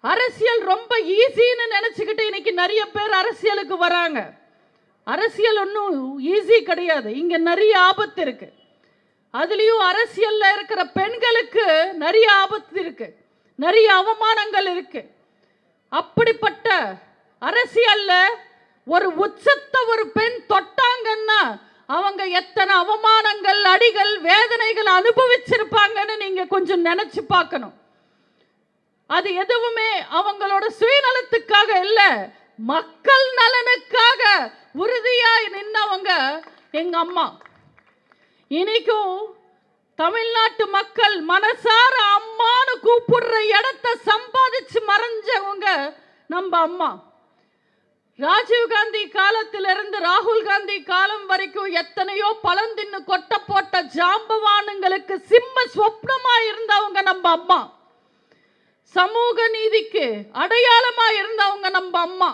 அரசியல் ரொம்ப ஈஸின்னு நினைச்சுக்கிட்டு இன்னைக்கு நிறைய பேர் அரசியலுக்கு வராங்க. அரசியல் ஒன்றும் ஈஸி கிடையாது. இங்க நிறைய ஆபத்து இருக்கு. அதுலயும் அரசியல்ல இருக்கிற பெண்களுக்கு நிறைய ஆபத்து இருக்கு, நிறைய அவமானங்கள் இருக்கு. அப்படிப்பட்ட அரசியல்ல ஒரு உச்சத்தை ஒரு பெண் தொட்டாங்கன்னா அவங்க எத்தனை அவமானங்கள், அடிகள், வேதனைகள் அனுபவிச்சிருப்பாங்கன்னு நீங்க கொஞ்சம் நினைச்சு பார்க்கணும். அது எதுவுமே அவங்களோட சுயநலத்துக்காக இல்ல, மக்கள் நலனுக்காக உறுதியா நின்னவங்க எங்க அம்மா. இன்னைக்கும் தமிழ்நாட்டு மக்கள் மனசார அம்மான்னு கூப்பிடுற இடத்தை சம்பாதிச்சு மறைஞ்சவங்க நம்ம அம்மா. ராஜீவ் காந்தி காலத்திலிருந்து ராகுல் காந்தி காலம் வரைக்கும் எத்தனையோ பழந்தின்னு கொட்ட போட்ட ஜாம்பவானுங்களுக்கு சிம்ம சொப்னமா இருந்தவங்க நம்ம அம்மா. சமூக நீதிக்கு அடையாளமா இருந்தவங்க நம்ம அம்மா.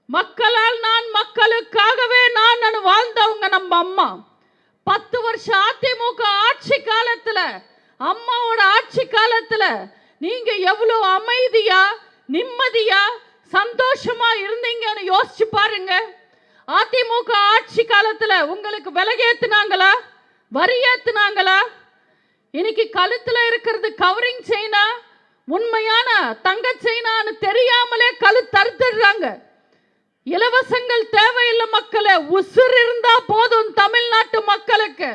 மக்களால் நான், மக்களுக்காகவே நான் வாழ்ந்தவங்க நம்ம அம்மா. 10 வருஷம் அதிமுக ஆட்சி காலத்துல, அம்மாவோட ஆட்சி காலத்துல நீங்க எவ்வளவு அமைதியா, நிம்மதியா, சந்தோஷமா இருந்தீங்கன்னு யோசிச்சு பாருங்க. அதிமுக ஆட்சி காலத்துல உங்களுக்கு விலகேத்துனாங்களா, வரி ஏத்துனாங்களா? இன்னைக்கு கழுத்துல இருக்கிறது கவரிங் செயினா, உண்மையான தங்க செயினான்னு தெரியாமலே கழுத்தறுத்துடுறாங்க. இலவசங்கள் தேவையில்லை மக்களே, உசுர் இருந்தா போதும் தமிழ்நாட்டு மக்களுக்கு.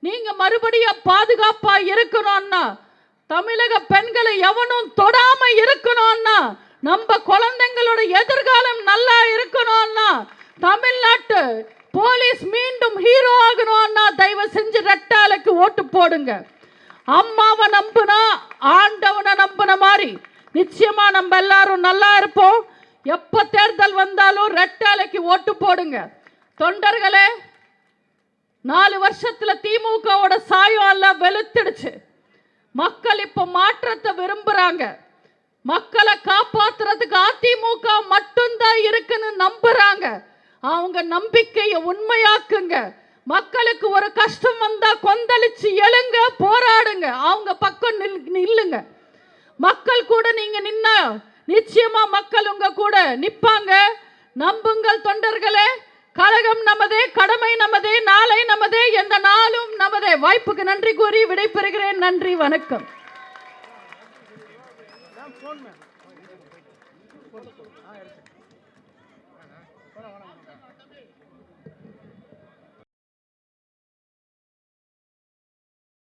நீங்க மறுபடியும் பாதுகாப்பா இருக்கணும்னா, தமிழக பெண்களை எவனும் தொடாம இருக்கணும்னா, நம்ம குழந்தைங்களோட எதிர்காலம் நல்லா இருக்கணும்னா, தமிழ்நாட்டு போலீஸ் மீண்டும் ஹீரோ ஆகணும்னா தயவு செஞ்சு ரெட்டாலைக்கு ஓட்டு போடுங்க. அம்மாவை நம்புனா ஆண்டவனை நம்பின மாதிரி நிச்சயமா நம்ம எல்லாரும் நல்லா இருப்போம். எப்ப தேர்தல் வந்தாலும் ரெட்டாலைக்கு ஓட்டு போடுங்க. தொண்டர்களே, 4 வருஷத்துல திமுகவோட சாயம் எல்லாம் வெளுத்துடுச்சு. மக்கள் இப்ப மாற்றத்தை விரும்புறாங்க. மக்களை காப்பாத்துறதுக்கு அதிமுக மட்டும்தான் இருக்குன்னு நம்புறாங்க. அவங்க நம்பிக்கையை உண்மையாக்குங்க. மக்களுக்கு ஒரு கஷ்டம் வந்தா கொந்தளிச்சு எழுங்க, போராடுங்க, அவங்க பக்கம் நில்லுங்க. மக்கள் கூட நீங்க நின்னா நிச்சயமா மக்கள் உங்க கூட நிப்பாங்க. நம்புங்கள் தொண்டர்களே. கழகம் நமதே, கடமை நமதே, நாளை நமதே, எந்த நாளும் நமதே. வாய்ப்புக்கு நன்றி கூறி விடைபெறுகிறேன். நன்றி, வணக்கம்.